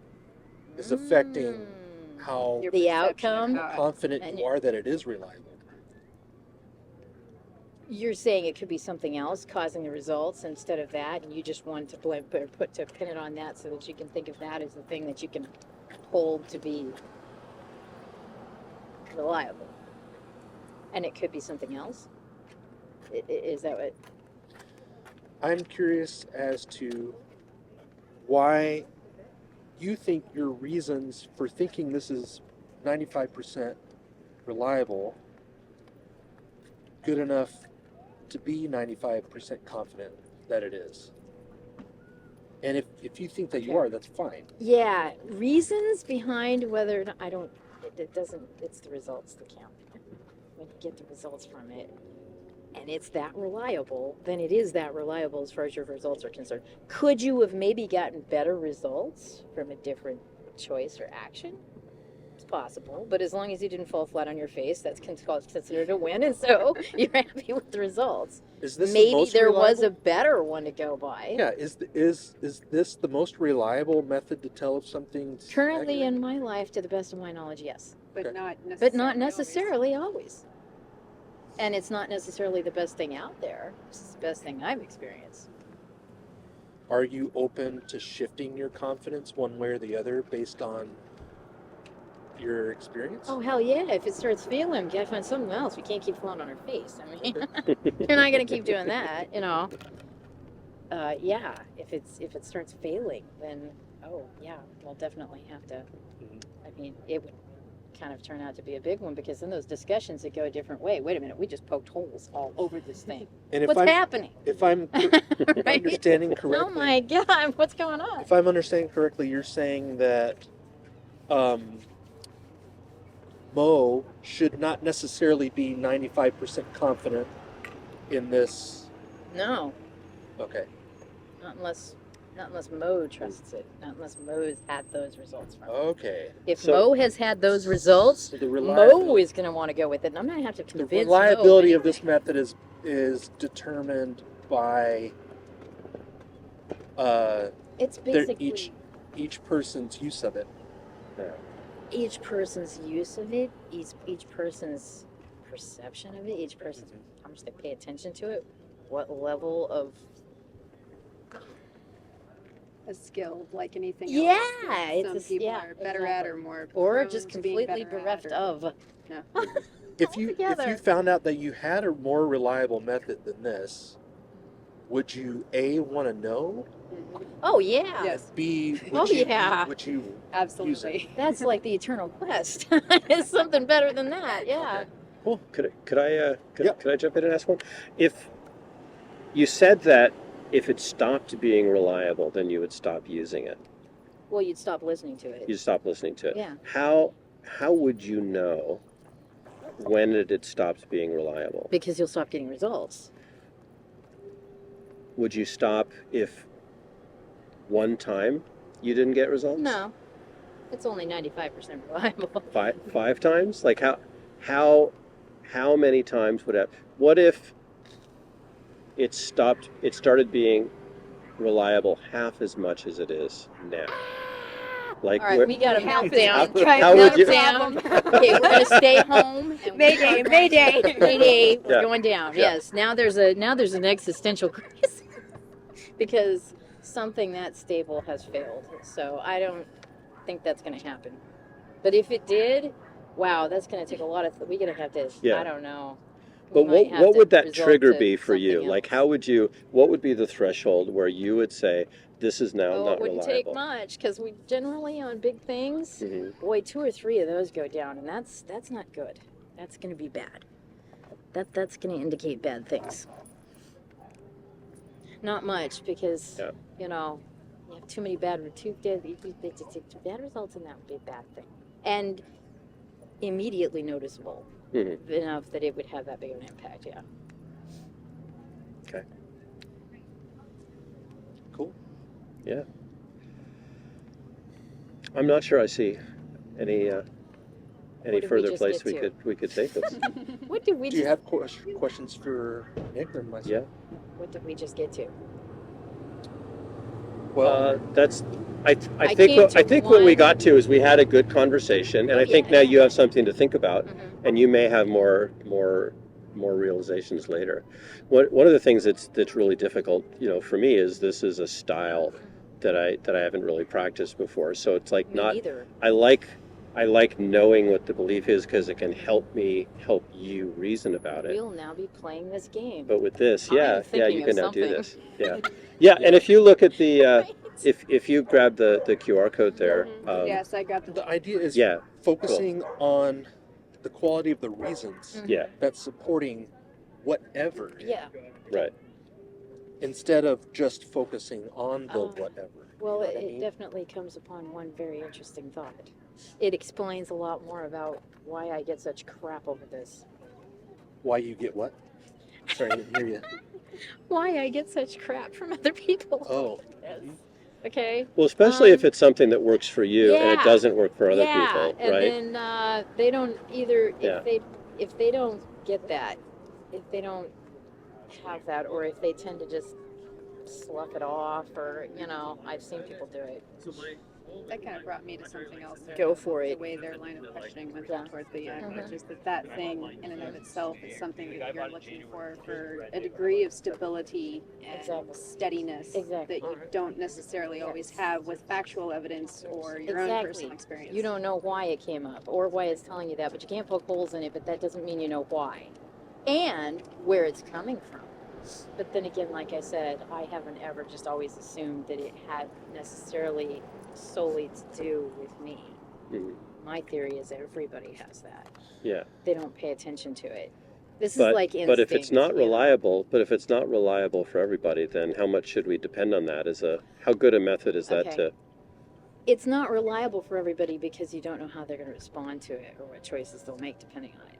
C: is affecting how
E: Your
A: The
E: perception of
A: outcome?
E: how it-
C: confident
A: and
C: you are that it is reliable.
A: You're saying it could be something else causing the results instead of that, and you just want to blame or pin it on that so that you can think of that as the thing that you can hold to be reliable. And it could be something else. Is that what?
C: I'm curious as to why you think your reasons for thinking this is 95% reliable good enough to be 95% confident that it is. And if you think that you
A: Okay.
C: are, that's fine.
A: Yeah, reasons behind whether or not, I don't. It doesn't. It's the results that count. When you get the results from it, and it's that reliable, then it is that reliable as far as your results are concerned. Could you have maybe gotten better results from a different choice or action? It's possible, but as long as you didn't fall flat on your face, that's considered a win, and so you're happy with the results.
C: Is this the
A: Maybe
C: most
A: there was a
C: reliable?
A: better one to go by.
C: Yeah, is this the most reliable method to tell if something's
A: Currently
C: accurate?
A: in my life, to the best of my knowledge, yes.
E: But
C: Okay.
E: not necessarily.
A: But not
E: always.
A: necessarily always. And it's not necessarily the best thing out there. It's the best thing I've experienced.
C: Are you open to shifting your confidence one way or the other based on your experience?
A: Oh, hell yeah. If it starts failing, we gotta find something else. We can't keep falling on our face. I mean, you're not gonna keep doing that, you know. Yeah, if it starts failing, then, oh, yeah, we'll definitely have to.
C: Mhm.
A: I mean, it would kind of turn out to be a big one because in those discussions that go a different way, wait a minute, we just poked holes all over this thing.
C: And if
A: What's
C: I'm
A: happening?
C: if I'm
A: Right?
C: understanding correctly,
A: Oh my God, what's going on?
C: if I'm understanding correctly, you're saying that Mo should not necessarily be 95% confident in this.
A: No,
C: Okay.
A: not unless Mo trusts it. Not unless Mo's had those results from it.
C: Okay.
A: If
B: So-
A: Mo has had those results,
C: So the
A: Mo is going to want to go with it, and I'm going to have to
C: the
A: convince
C: reliability
A: Mo
C: of this method is determined by
A: It's
C: their,
A: basically
C: each person's use of it.
A: each person's use of it, each person's perception of it, each person's how much they pay attention to it, what level of
E: A skill like anything
A: Yeah,
E: else.
A: it's
E: Some
A: a-
E: people
A: yeah,
E: are better at
A: exactly.
E: or more
A: or
E: prone
A: just
E: to being
A: completely
E: better at,
A: bereft
E: or-
A: of.
E: No.
C: If you
A: Altogether.
C: found out that you had a more reliable method than this, would you A, want to know?
A: Oh yeah,
E: Yes,
C: B,
A: Oh,
C: would you,
A: yeah.
C: would you
E: absolutely.
A: that's like the eternal quest. It's something better than that. Yeah.
C: Okay.
B: Well, could
C: Yep.
B: I jump in and ask one? If you said that if it stopped being reliable, then you would stop using it.
A: Well, you'd stop listening to it.
B: You'd stop listening to it.
A: Yeah.
B: How would you know when it had stopped being reliable?
A: Because you'll stop getting results.
B: Would you stop if one time you didn't get results?
A: No, it's only 95% reliable.
B: Five times? Like how many times would have? What if it started being reliable half as much as it is now? Like,
A: All right, we got a meltdown.
B: how would you-
A: Meltdown. Okay, we're gonna stay home. And
E: Mayday, mayday.
A: Mayday. We're
B: Yeah.
A: going down.
B: Yeah.
A: Yes. Now there's an existential crisis because something that stable has failed. So I don't think that's gonna happen. But if it did, wow, that's gonna take a lot of. We're gonna have to.
B: Yeah.
A: I don't know.
B: But
A: We might have
B: what
A: to
B: would that
A: resort
B: trigger
A: to
B: be for you?
A: something
B: Like,
A: else.
B: how would you? What would be the threshold where you would say this is now
A: Oh,
B: not
A: it wouldn't
B: reliable?
A: take much because we generally on big things,
B: Mhm.
A: boy, 2 or 3 of those go down, and that's not good. That's going to be bad. That's going to indicate bad things. Not much because
B: Yeah.
A: you know you have too many bad bad results, and that would be a bad thing, and immediately noticeable
B: Mhm.
A: enough that it would have that big of an impact. Yeah.
C: Cool.
B: Yeah. I'm not sure I see any
A: What did we
B: further
A: just
B: place
A: get to?
B: we could take this.
A: What did we
C: Do you
A: just
C: have questions for Nick or myself?
B: Yeah.
A: What did we just get to?
C: Well,
B: That's. I
A: I
B: think
A: came to
B: I think what we
A: one-
B: got to is we had a good conversation, and
A: Oh,
B: I think
A: yeah.
B: now you have something to think about,
A: Mhm.
B: and you may have more realizations later. One of the things that's really difficult, for me is this is a style that I haven't really practiced before. So it's like
A: Me
B: not.
A: neither.
B: I like knowing what the belief is because it can help you reason about it.
A: We'll now be playing this game.
B: But with this,
A: I'm
B: yeah,
A: thinking
B: you can
A: of
B: now do
A: something.
B: this. Yeah, yeah. And if you look at the
A: Right.
B: if you grab the QR code there,
E: Yes, I got the.
C: the idea is
B: yeah,
C: focusing on the quality of the reasons
B: yeah,
C: that's supporting whatever
A: Yeah.
B: right.
C: instead of just focusing on the
A: Oh.
C: whatever.
A: Well,
C: You know what I
A: it
C: mean?
A: definitely comes upon one very interesting thought. It explains a lot more about why I get such crap over this.
C: Why you get what? Sorry, I didn't hear you.
A: Why I get such crap from other people.
C: Oh.
A: Yes. Okay.
B: Well, especially if it's something that works for you and it
A: Yeah.
B: doesn't work for other
A: Yeah,
B: people,
A: and
B: right?
A: then they don't either.
B: Yeah.
A: If they don't get that, if they don't have that, or if they tend to just slough it off, or I've seen people do it.
E: That kind of brought me to something else.
A: Go for
E: The
A: it.
E: way their line of questioning went
A: Yeah.
E: towards the end,
A: Mhm.
E: which is that thing in and of itself is something that you're looking for a degree of stability and
A: Exactly.
E: steadiness
A: Exactly.
E: that you don't necessarily always have with factual evidence or your own
A: Exactly.
E: personal experience.
A: You don't know why it came up or why it's telling you that, but you can't poke holes in it, but that doesn't mean you know why and where it's coming from. But then again, like I said, I haven't ever just always assumed that it had necessarily solely to do with me.
B: Mhm.
A: My theory is everybody has that.
B: Yeah.
A: They don't pay attention to it. This
B: But
A: is like instinct.
B: but if it's not
A: you know?
B: reliable for everybody, then how much should we depend on that? How good a method is that
A: Okay.
B: to?
A: It's not reliable for everybody because you don't know how they're going to respond to it or what choices they'll make depending on it.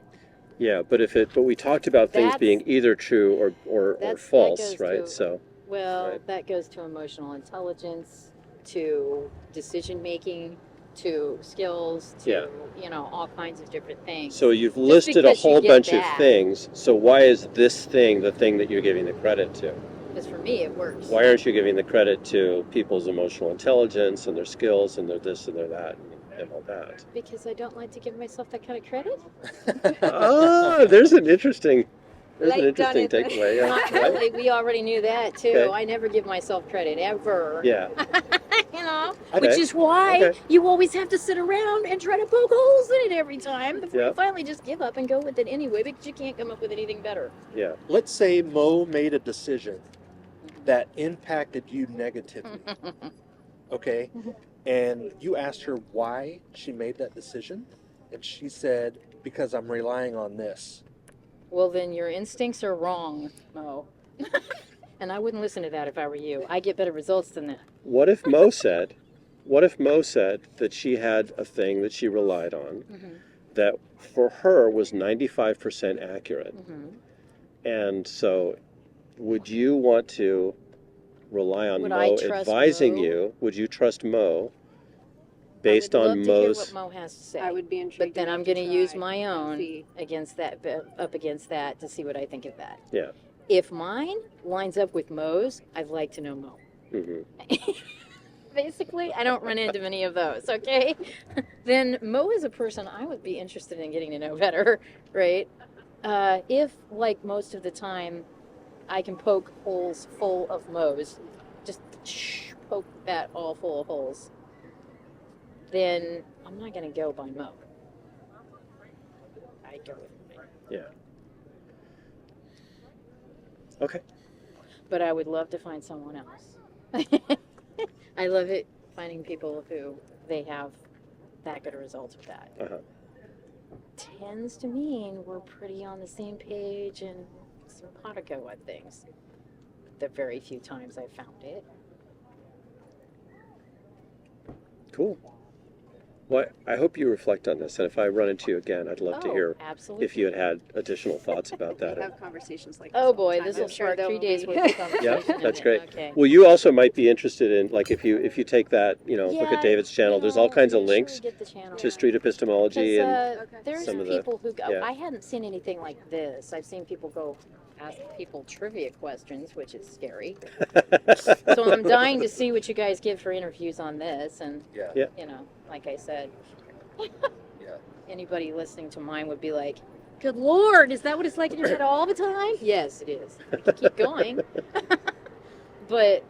B: Yeah, but we talked about things
A: That's-
B: being either true or
A: that
B: false,
A: goes
B: right?
A: to-
B: So
A: Well,
B: Right.
A: that goes to emotional intelligence, to decision making, to skills, to
B: Yeah.
A: All kinds of different things.
B: so you've listed a
A: because you
B: whole
A: get
B: bunch
A: that.
B: of things. So why is this thing the thing that you're giving the credit to?
A: Because for me, it works.
B: Why aren't you giving the credit to people's emotional intelligence and their skills and their this and their that and all that?
A: Because I don't like to give myself that kind of credit.
B: There's an interesting
E: Like done it.
B: takeaway. Yeah.
A: Not really. We already knew that too.
B: Okay.
A: I never give myself credit ever.
B: Yeah.
A: Which
B: Okay.
A: is why
B: Okay.
A: you always have to sit around and try to poke holes in it every time before
B: Yeah.
A: you finally just give up and go with it anyway because you can't come up with anything better.
B: Yeah.
C: Let's say Mo made a decision that impacted you negatively, okay? And you asked her why she made that decision, and she said, because I'm relying on this.
A: Well, then your instincts are wrong, Mo. And I wouldn't listen to that if I were you. I get better results than that.
B: What if Mo said that she had a thing that she relied on that for her was 95% accurate? And so would you want to rely on
A: Would I
B: Mo
A: trust
B: advising
A: Mo?
B: you? Would you trust Mo based
A: I would
B: on
A: love to hear
B: Mo's?
A: what Mo has to say.
E: I would be intrigued.
A: But then
E: enough
A: I'm going to use
E: try
A: my
E: and
A: own
E: see.
A: against that, up against that to see what I think of that.
B: Yeah.
A: If mine lines up with Mo's, I'd like to know Mo.
B: hmm
A: basically. I don't run into many of those, okay? Then Mo is a person I would be interested in getting to know better, right? If, like most of the time, I can poke holes full of Mo's, just poke that all full of holes, then I'm not going to go by Mo. I go with Mo.
B: Yeah. Okay.
A: But I would love to find someone else. I love it finding people who they have that good a result with that.
B: Uh-huh.
A: Tends to mean we're pretty on the same page and simpatico at things. The very few times I've found it.
B: Cool. Well, I hope you reflect on this, and if I run into you again, I'd love to hear
A: Absolutely.
B: if you had additional thoughts about
E: We
B: that.
E: have conversations like this
A: Oh
E: all the
A: boy,
E: time.
A: this
E: I'm
A: will
E: sure
A: spark
E: there
A: 3
E: will
A: days
E: be.
A: worth of conversation.
B: Yeah, that's
A: in it.
B: great.
A: Okay.
B: Well, you also might be interested in, like, if you take that, look
A: Yeah,
B: at David's channel. There's all kinds of
A: make sure we
B: links
A: get the channel.
B: to street epistemology and
E: Okay.
A: There's
B: some of the-
A: people who go,
B: yeah.
A: I hadn't seen anything like this. I've seen people go ask people trivia questions, which is scary. So I'm dying to see what you guys give for interviews on this. And,
C: Yeah.
A: like I said,
C: Yeah.
A: anybody listening to mine would be like, good Lord, is that what it's like to do that all the time? Yes, it is. We can keep going. But,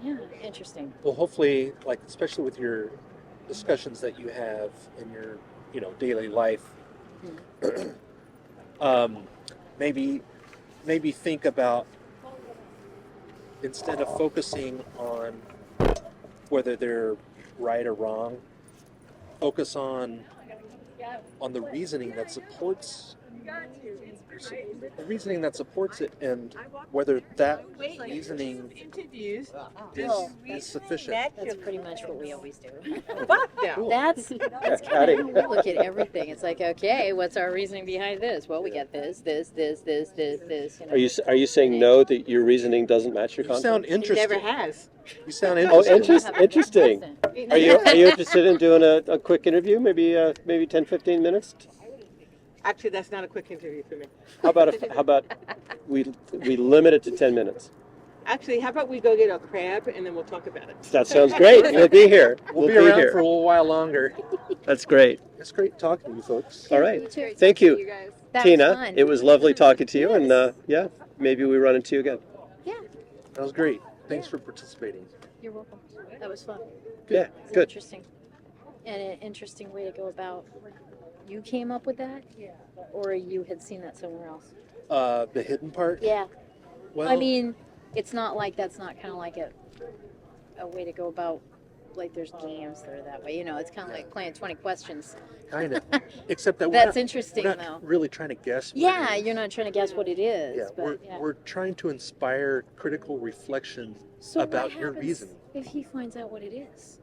A: yeah, interesting.
C: Well, hopefully, like especially with your discussions that you have in your, daily life, maybe think about, instead of focusing on whether they're right or wrong, focus on the reasoning that supports it, and whether that reasoning is sufficient.
A: That's pretty much what we always do.
C: Cool.
A: That's kind
B: Patty.
A: of how we look at everything. It's like, okay, what's our reasoning behind this? Well, we got this.
B: Are you saying no, that your reasoning doesn't match your
C: You
B: content?
C: sound interesting.
F: has.
C: You sound
B: Oh,
C: interesting.
B: interesting. Are you interested in doing a quick interview? Maybe 10, 15 minutes?
F: Actually, that's not a quick interview for me.
B: How about we limit it to 10 minutes?
F: Actually, how about we go get a crab and then we'll talk about it.
B: That sounds great. We'll be here.
C: We'll be around for a little while longer.
B: That's great.
C: It's great talking to you folks.
B: All right.
E: Great
B: Thank
E: talking to
B: you.
E: guys.
A: That was
B: Tina,
A: fun.
B: it was lovely talking to you,
A: Yes.
B: and maybe we run into you again.
C: That was great. Thanks for participating.
A: You're welcome. That was fun.
B: Yeah,
A: It was
B: good.
A: Interesting. And an interesting way to go about. You came up with that, or you had seen that somewhere else?
C: The hidden part.
A: Yeah.
C: Well,
A: I mean, it's not like that's not kind of like a way to go about. Like there's games that are that way. It's kind of like playing 20 questions.
C: kind of. Except that
A: That's
C: we're
A: interesting
C: not
A: though.
C: really trying to guess. what
A: Yeah,
C: it is.
A: you're not trying to guess what it is.
C: Yeah,
A: but
C: we're trying to inspire critical reflection
A: So
C: about
A: what
C: your
A: happens
C: reasoning.
A: if he finds out what it is?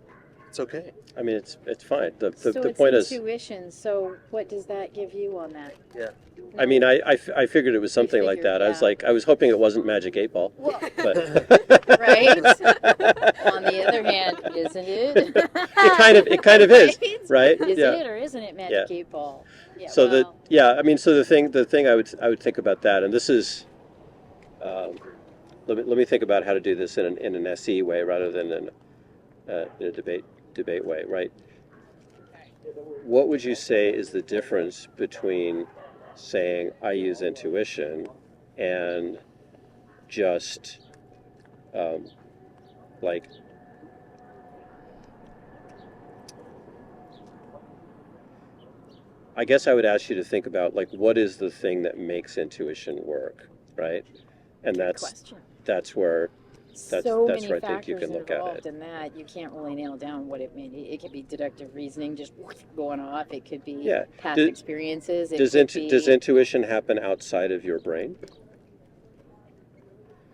C: It's okay.
B: I mean, it's fine. The
A: So it's
B: point is,
A: intuition. So what does that give you on that?
C: Yeah.
B: I mean, I figured it was something like
A: figured,
B: that. I was
A: yeah.
B: like, I was hoping it wasn't Magic 8 Ball,
A: Well,
B: but
A: right. On the other hand, isn't it?
B: it kind of is, right?
A: Is
B: Yeah.
A: it or isn't it Magic 8 Ball? Yeah.
B: So
A: well,
B: I mean, so the thing I would think about that, and this is, let me think about how to do this in an SE way rather than in a debate way, right? What would you say is the difference between saying I use intuition and just like I guess I would ask you to think about like what is the thing that makes intuition work, right? And
A: good question.
B: that's where
A: So
B: that's
A: many
B: where I think
A: factors
B: you can look at
A: involved
B: it.
A: in that. You can't really nail down what it means. It could be deductive reasoning, just going off. It could be
B: Yeah.
A: past
B: Does-
A: experiences. It
B: Does
A: could be,
B: does intuition happen outside of your brain?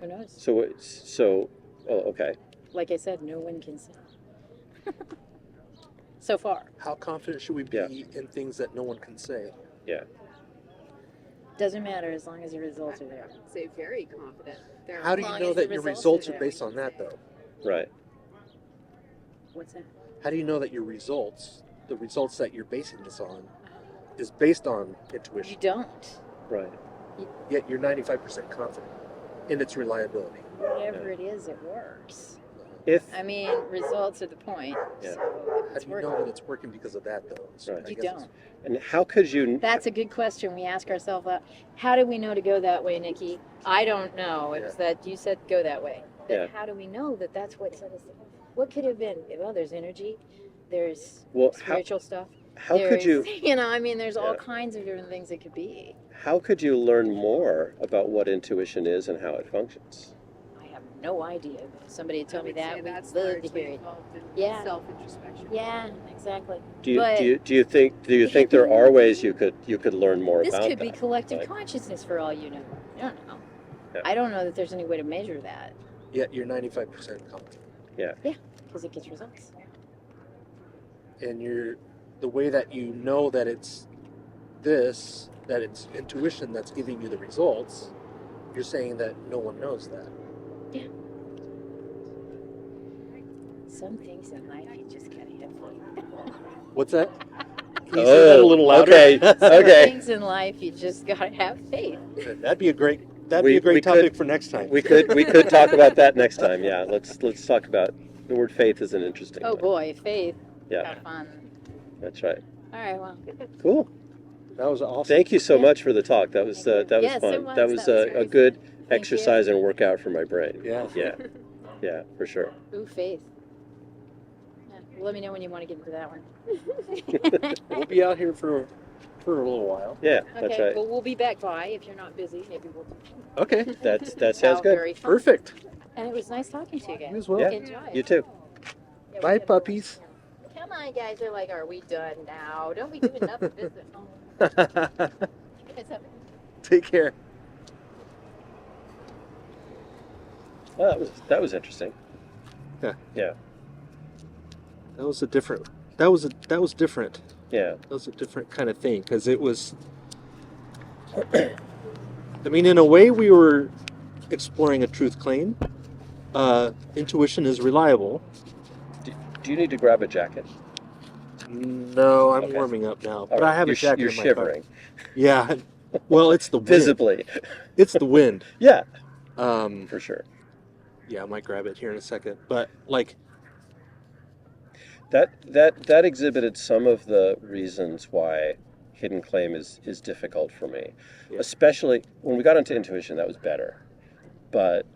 A: who knows?
B: So okay.
A: Like I said, no one can say. So far,
C: How confident should we be
B: Yeah.
C: in things that no one can say?
A: doesn't matter as long as the results are there.
E: Say very confident. They're
C: How do you
A: long
C: know
A: as the
C: that your
A: results
C: results
A: are
C: are
A: there.
C: based on that, though?
B: Right.
A: What's that?
C: How do you know that your results, the results that you're basing this on, is based on
A: You
C: intuition?
A: don't.
B: Right.
C: Yet you're 95% confident in its reliability.
A: Whatever it is, it works. I mean, results are the point.
B: Yeah.
A: So if
C: How
A: it's
C: do you know that it's working because of that, though? So
B: Right.
C: I
A: You
C: guess
A: don't.
B: And how could you?
A: That's a good question. We ask ourselves that. How do we know to go that way, Nikki? I don't know. It was that you said go that way. Then
B: Yeah.
A: how do we know that that's what set us? What could have been? Well, there's energy. There's
B: Well,
A: spiritual stuff.
B: how could you?
A: You know, I mean, there's all
B: Yeah.
A: kinds of different things it could be.
B: How could you learn more about what intuition is and how it functions?
A: I have no idea. If somebody had told me that, we'd
E: that's
A: love to
E: largely
A: hear it.
E: involved in
A: Yeah.
E: self-introspection.
A: Yeah, exactly.
B: Do you
A: But-
B: do you think there are ways you could learn more
A: This
B: about
A: could be
B: that?
A: collective
B: Like,
A: consciousness for all you know. I don't know.
B: Yeah.
A: I don't know that there's any way to measure that
C: Yet you're 95% confident.
A: because it gets results.
C: And the way that you know that it's this, that it's intuition that's giving you the results, you're saying that no one knows that.
A: Some things in life you just gotta have faith.
C: What's that? Can you say that a little louder?
B: Okay.
A: Some
B: Okay.
A: things in life you just gotta have faith.
C: That'd be a great
B: We
C: topic
B: could-
C: for next time.
B: We could talk about that next time. Yeah. Let's talk about the word faith is an interesting
A: Oh
B: one.
A: boy, faith.
B: Yeah.
A: Have fun.
B: That's right.
A: All right, well,
B: Cool.
C: That was awesome.
B: Thank you so
A: Yeah.
B: much for the talk. That was
A: Thank you.
B: that was
A: Yes,
B: fun.
A: it was.
B: That was,
A: That was
B: a
A: very
B: good
A: Thank you.
B: exercise and workout for my brain.
C: Yeah.
B: Yeah. Yeah, for sure.
A: ooh, faith. Yeah, well, let me know when you want to get into that one.
C: We'll be out here for a little while.
B: Yeah, that's
A: Okay,
B: right.
A: well, we'll be back by if you're not busy. Maybe we'll.
C: Okay.
B: That sounds good.
A: Very fun.
C: Perfect.
A: And it was nice talking to you guys.
C: You as well.
B: Yeah.
A: Enjoy.
B: You too.
A: Yeah, we
C: Bye,
A: gotta-
C: puppies.
A: Come on, guys. They're like, are we done now? Don't we do enough of this at home? You guys have-
C: Take care.
B: Well, that was interesting.
C: Yeah.
B: Yeah.
C: That was different. That was different.
B: Yeah.
C: That was a different kind of thing because it was. I mean, in a way, we were exploring a truth claim. Intuition is reliable.
B: Do you need to grab a jacket?
C: No, I'm
B: Okay.
C: warming up now,
B: All
C: but
B: right.
C: I have a jacket
B: You're
C: in my car.
B: shivering
C: Yeah. Well, it's the wind.
B: visibly.
C: It's the wind.
B: Yeah,
C: Um,
B: for sure.
C: yeah, I might grab it here in a second. But like,
B: That exhibited some of the reasons why hidden claim is difficult for me.
C: Yeah.
B: Especially when we got into intuition, that was better. But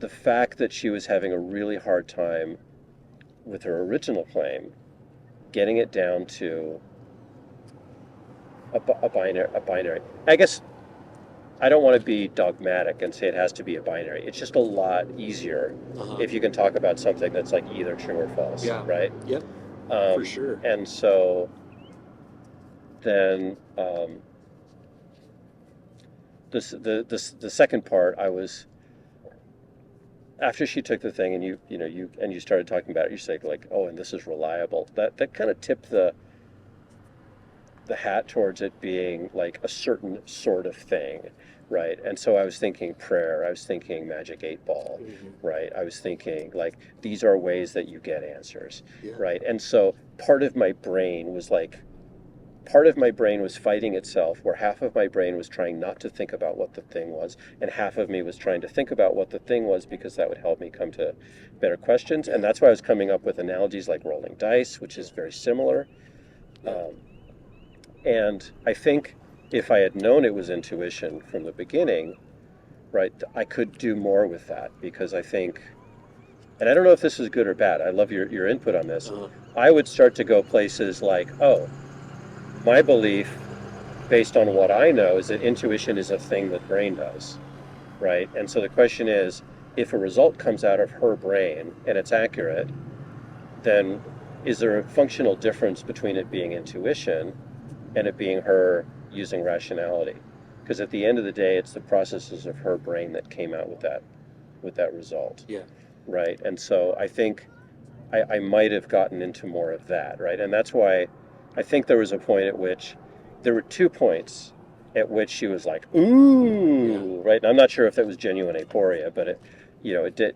B: the fact that she was having a really hard time with her original claim, getting it down to a binary. I guess I don't want to be dogmatic and say it has to be a binary. It's just a lot easier if you can talk about something that's like either true or false,
C: Yeah.
B: right?
C: Yep.
B: Um,
C: For sure.
B: And so then the second part, I was after she took the thing and you started talking about it, you say like, oh, and this is reliable. That kind of tipped the hat towards it being like a certain sort of thing, right? And so I was thinking prayer, I was thinking magic 8-ball, right? I was thinking like these are ways that you get answers,
C: Yeah.
B: right? And so part of my brain was fighting itself, where half of my brain was trying not to think about what the thing was, and half of me was trying to think about what the thing was because that would help me come to better questions. And that's why I was coming up with analogies like rolling dice, which is very similar. And I think if I had known it was intuition from the beginning, right, I could do more with that, because I think, and I don't know if this is good or bad, I love your input on this, I would start to go places like, oh, my belief, based on what I know, is that intuition is a thing that brain does, right? And so the question is, if a result comes out of her brain and it's accurate, then is there a functional difference between it being intuition and it being her using rationality? Because at the end of the day, it's the processes of her brain that came out with that result.
C: Yeah.
B: Right. And so I think I might have gotten into more of that, right? And that's why I think there was a point at which there were 2 points at which she was like, ooh, right? And I'm not sure if that was genuine aporia, but it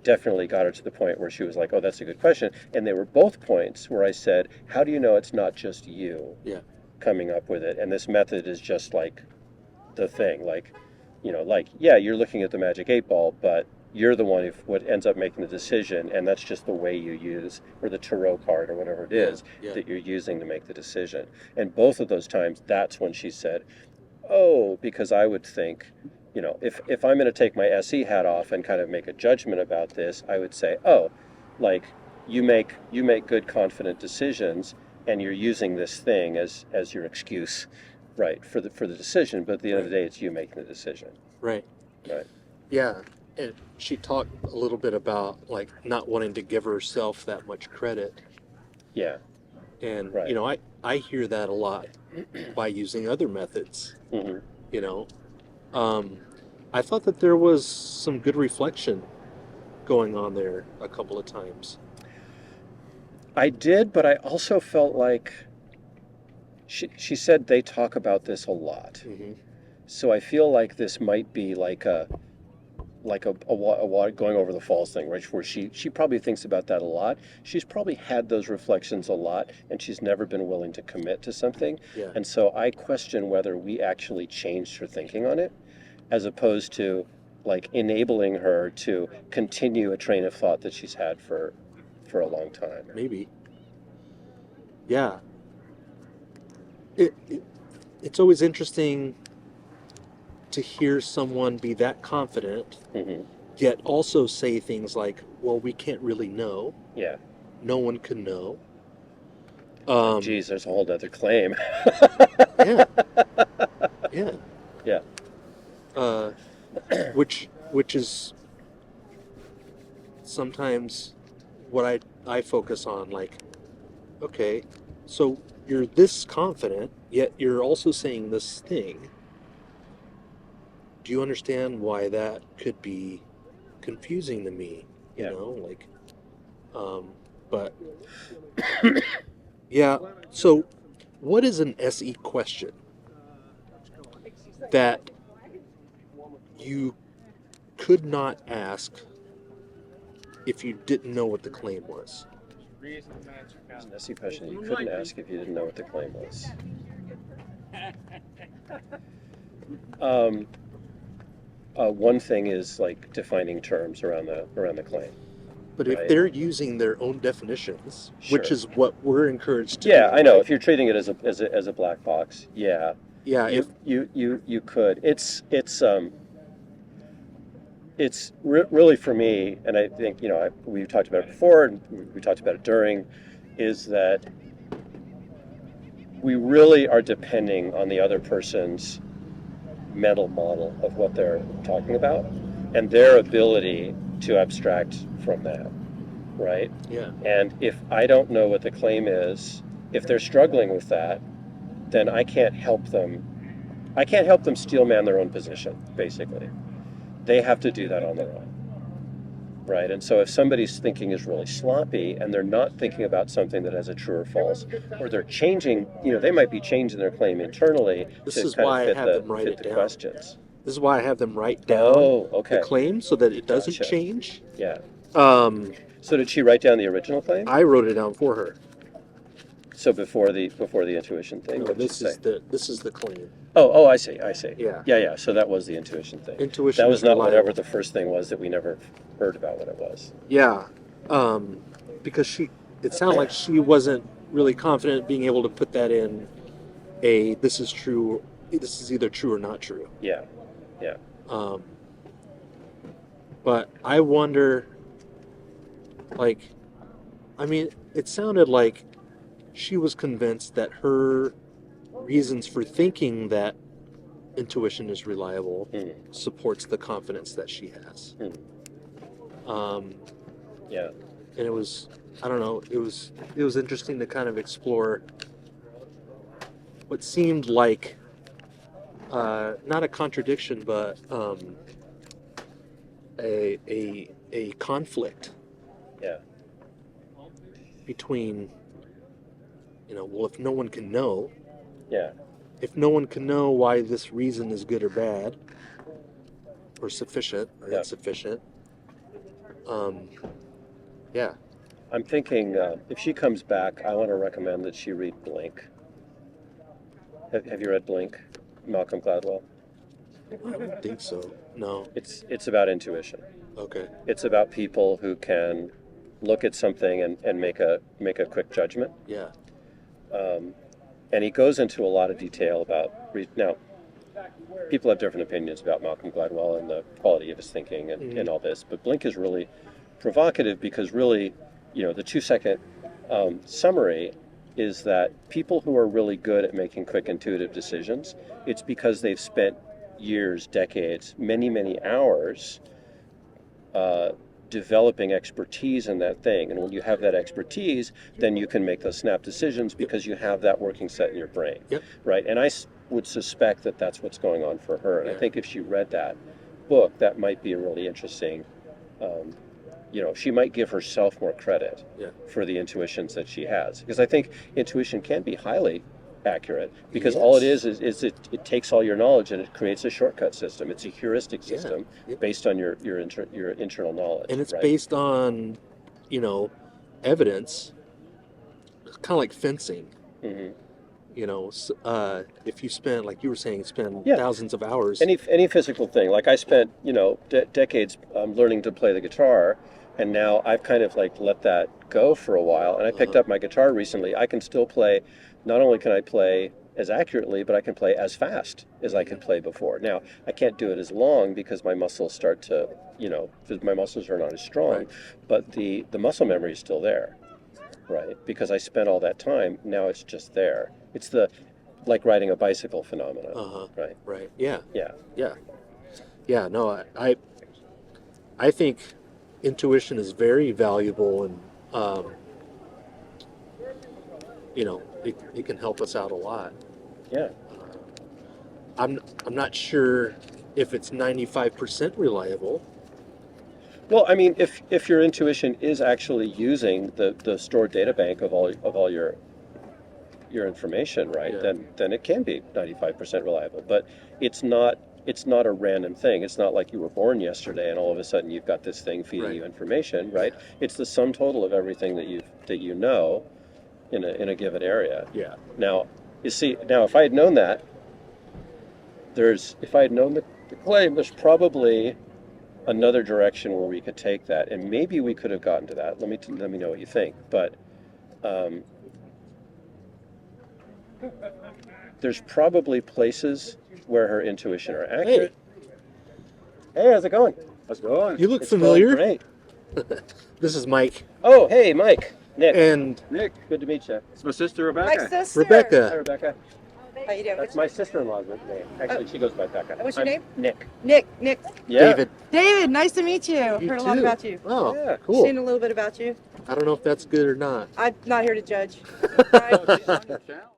B: definitely got her to the point where she was like, oh, that's a good question. And they were both points where I said, how do you know it's not just you
C: Yeah.
B: coming up with it? And this method is just like the thing. Like, like, yeah, you're looking at the magic 8 ball, but you're the one what ends up making the decision, and that's just the way you use, or the tarot card, or whatever it is
C: Yeah.
B: that you're using to make the decision. And both of those times, that's when she said, oh, because I would think, if I'm going to take my SE hat off and kind of make a judgment about this, I would say, oh, like, you make good, confident decisions, and you're using this thing as your excuse, right, for the decision. But at the end of the day, it's you making the decision.
C: Right.
B: Right.
C: Yeah. And she talked a little bit about like not wanting to give herself that much credit.
B: Yeah.
C: And
B: Right.
C: I hear that a lot by using other methods.
B: Mm-hmm.
C: I thought that there was some good reflection going on there a couple of times.
B: I did, but I also felt like she said they talk about this a lot.
C: Mm-hmm.
B: So I feel like this might be like a going over the falls thing, right? Where she probably thinks about that a lot. She's probably had those reflections a lot, and she's never been willing to commit to something.
C: Yeah.
B: And so I question whether we actually changed her thinking on it, as opposed to like enabling her to continue a train of thought that she's had for a long time.
C: Maybe. Yeah. It's always interesting to hear someone be that confident,
B: Mm-hmm.
C: yet also say things like, well, we can't really know.
B: Yeah.
C: No one can know.
B: Geez, there's a whole other claim.
C: Yeah. Yeah.
B: Yeah.
C: Which is sometimes what I focus on, like, okay, so you're this confident, yet you're also saying this thing. Do you understand why that could be confusing to me?
B: Yeah.
C: But yeah, so what is an SE question that you could not ask if you didn't know what the claim was?
B: It's an SE question you couldn't ask if you didn't know what the claim was. One thing is like defining terms around the claim.
C: But
B: Right.
C: if they're using their own definitions, which
B: Sure.
C: is what we're encouraged to
B: Yeah,
C: do,
B: I know.
C: right?
B: If you're treating it as a black box, yeah,
C: Yeah,
B: you could. It's really for me, and I think we've talked about it before, and we talked about it during, is that we really are depending on the other person's mental model of what they're talking about, and their ability to abstract from that, right?
C: yeah,
B: And if I don't know what the claim is, if they're struggling with that, then I can't help them. I can't help them steel man their own position, basically. They have to do that on their own, right? And so if somebody's thinking is really sloppy and they're not thinking about something that has a true or false, or they're changing, they might be changing their claim internally
C: This
B: to
C: is
B: kind
C: why I
B: of
C: have them write
B: fit
C: it
B: the
C: down.
B: questions.
C: this is why I have them write down
B: Oh, okay.
C: the claim so that it doesn't
B: Gotcha.
C: change.
B: Yeah.
C: Um,
B: So did she write down the original claim?
C: I wrote it down for her.
B: So before the intuition thing.
C: No,
B: what did
C: this
B: you
C: is
B: say?
C: this is the claim.
B: Oh, I see.
C: Yeah.
B: Yeah. So that was the intuition thing.
C: Intuition.
B: That was
C: is
B: not
C: reliable.
B: whatever the first thing was that we never heard about what it was.
C: Yeah, because it sounded like she wasn't really confident being able to put that in this is true, this is either true or not true.
B: Yeah.
C: But I wonder, it sounded like she was convinced that her reasons for thinking that intuition is reliable supports the confidence that she has.
B: Yeah.
C: And it was, I don't know, it was interesting to kind of explore what seemed like not a contradiction, but a conflict.
B: Yeah.
C: Between, well, if no one can know,
B: Yeah.
C: if no one can know why this reason is good or bad, or sufficient or
B: Yeah.
C: insufficient, yeah.
B: I'm thinking if she comes back, I want to recommend that she read Blink. Have you read Blink, Malcolm Gladwell?
C: I don't think so. No.
B: It's about intuition.
C: Okay.
B: It's about people who can look at something and make a quick judgment.
C: Yeah.
B: And he goes into a lot of detail about now. People have different opinions about Malcolm Gladwell and the quality of his thinking and all this, but Blink is really provocative because really, the 2-second summary is that people who are really good at making quick intuitive decisions, it's because they've spent years, decades, many, many hours developing expertise in that thing. And when you have that expertise, then you can make those snap decisions because you have that working set in your brain.
C: Yep.
B: Right? And I would suspect that that's what's going on for her. And
C: Yeah.
B: I think if she read that book, that might be a really interesting, she might give herself more credit for the intuitions that she has. Because I think intuition can be highly accurate because all it is it takes all your knowledge and it creates a shortcut system. It's a heuristic system based on your internal knowledge.
C: And it's
B: right?
C: based on, evidence. It's kind of like fencing.
B: Mm-hmm.
C: If you spend, like you were saying,
B: Yeah.
C: thousands of hours.
B: Any physical thing. Like I spent, decades learning to play the guitar, and now I've kind of like let that go for a while. And I picked up my guitar recently. I can still play. Not only can I play as accurately, but I can play as fast as I could play before. Now I can't do it as long because my muscles start to, my muscles are not as strong.
C: Right.
B: But the muscle memory is still there, right? Because I spent all that time. Now it's just there. It's like riding a bicycle phenomenon, right?
C: Right. Yeah.
B: Yeah.
C: Yeah. Yeah. No, I think intuition is very valuable, and it can help us out a lot.
B: Yeah.
C: I'm not sure if it's 95% reliable.
B: Well, I mean, if your intuition is actually using the stored data bank of all your information, right?
C: Yeah.
B: Then it can be 95% reliable. But it's not a random thing. It's not like you were born yesterday and all of a sudden you've got this thing feeding you information, right? It's the sum total of everything that you know in a given area.
C: Yeah.
B: Now, you see, if I had known that, if I had known the claim, there's probably another direction where we could take that, and maybe we could have gotten to that. Let me know what you think. But there's probably places where her intuition are accurate. Hey, how's it going?
D: How's it going?
C: You look
B: It's
C: familiar.
B: going great.
C: This is Mike
B: Oh, hey, Mike. Nick.
C: and
D: Nick,
B: Good to meet you.
D: it's my sister Rebecca.
A: My sister.
B: Hi,
C: Rebecca.
B: Rebecca.
A: How you doing?
B: That's my sister-in-law's name. Actually, she goes by Becca.
A: What's your
B: I'm
A: name?
B: Nick.
A: Nick.
B: Yeah.
C: David.
A: David, nice to meet you.
C: You
A: Heard a lot
C: too.
A: about you.
C: Oh,
B: Yeah.
C: cool.
A: Seen a little bit about you.
C: I don't know if that's good or not.
A: I'm not here to judge.
D: Oh, she's on your channel.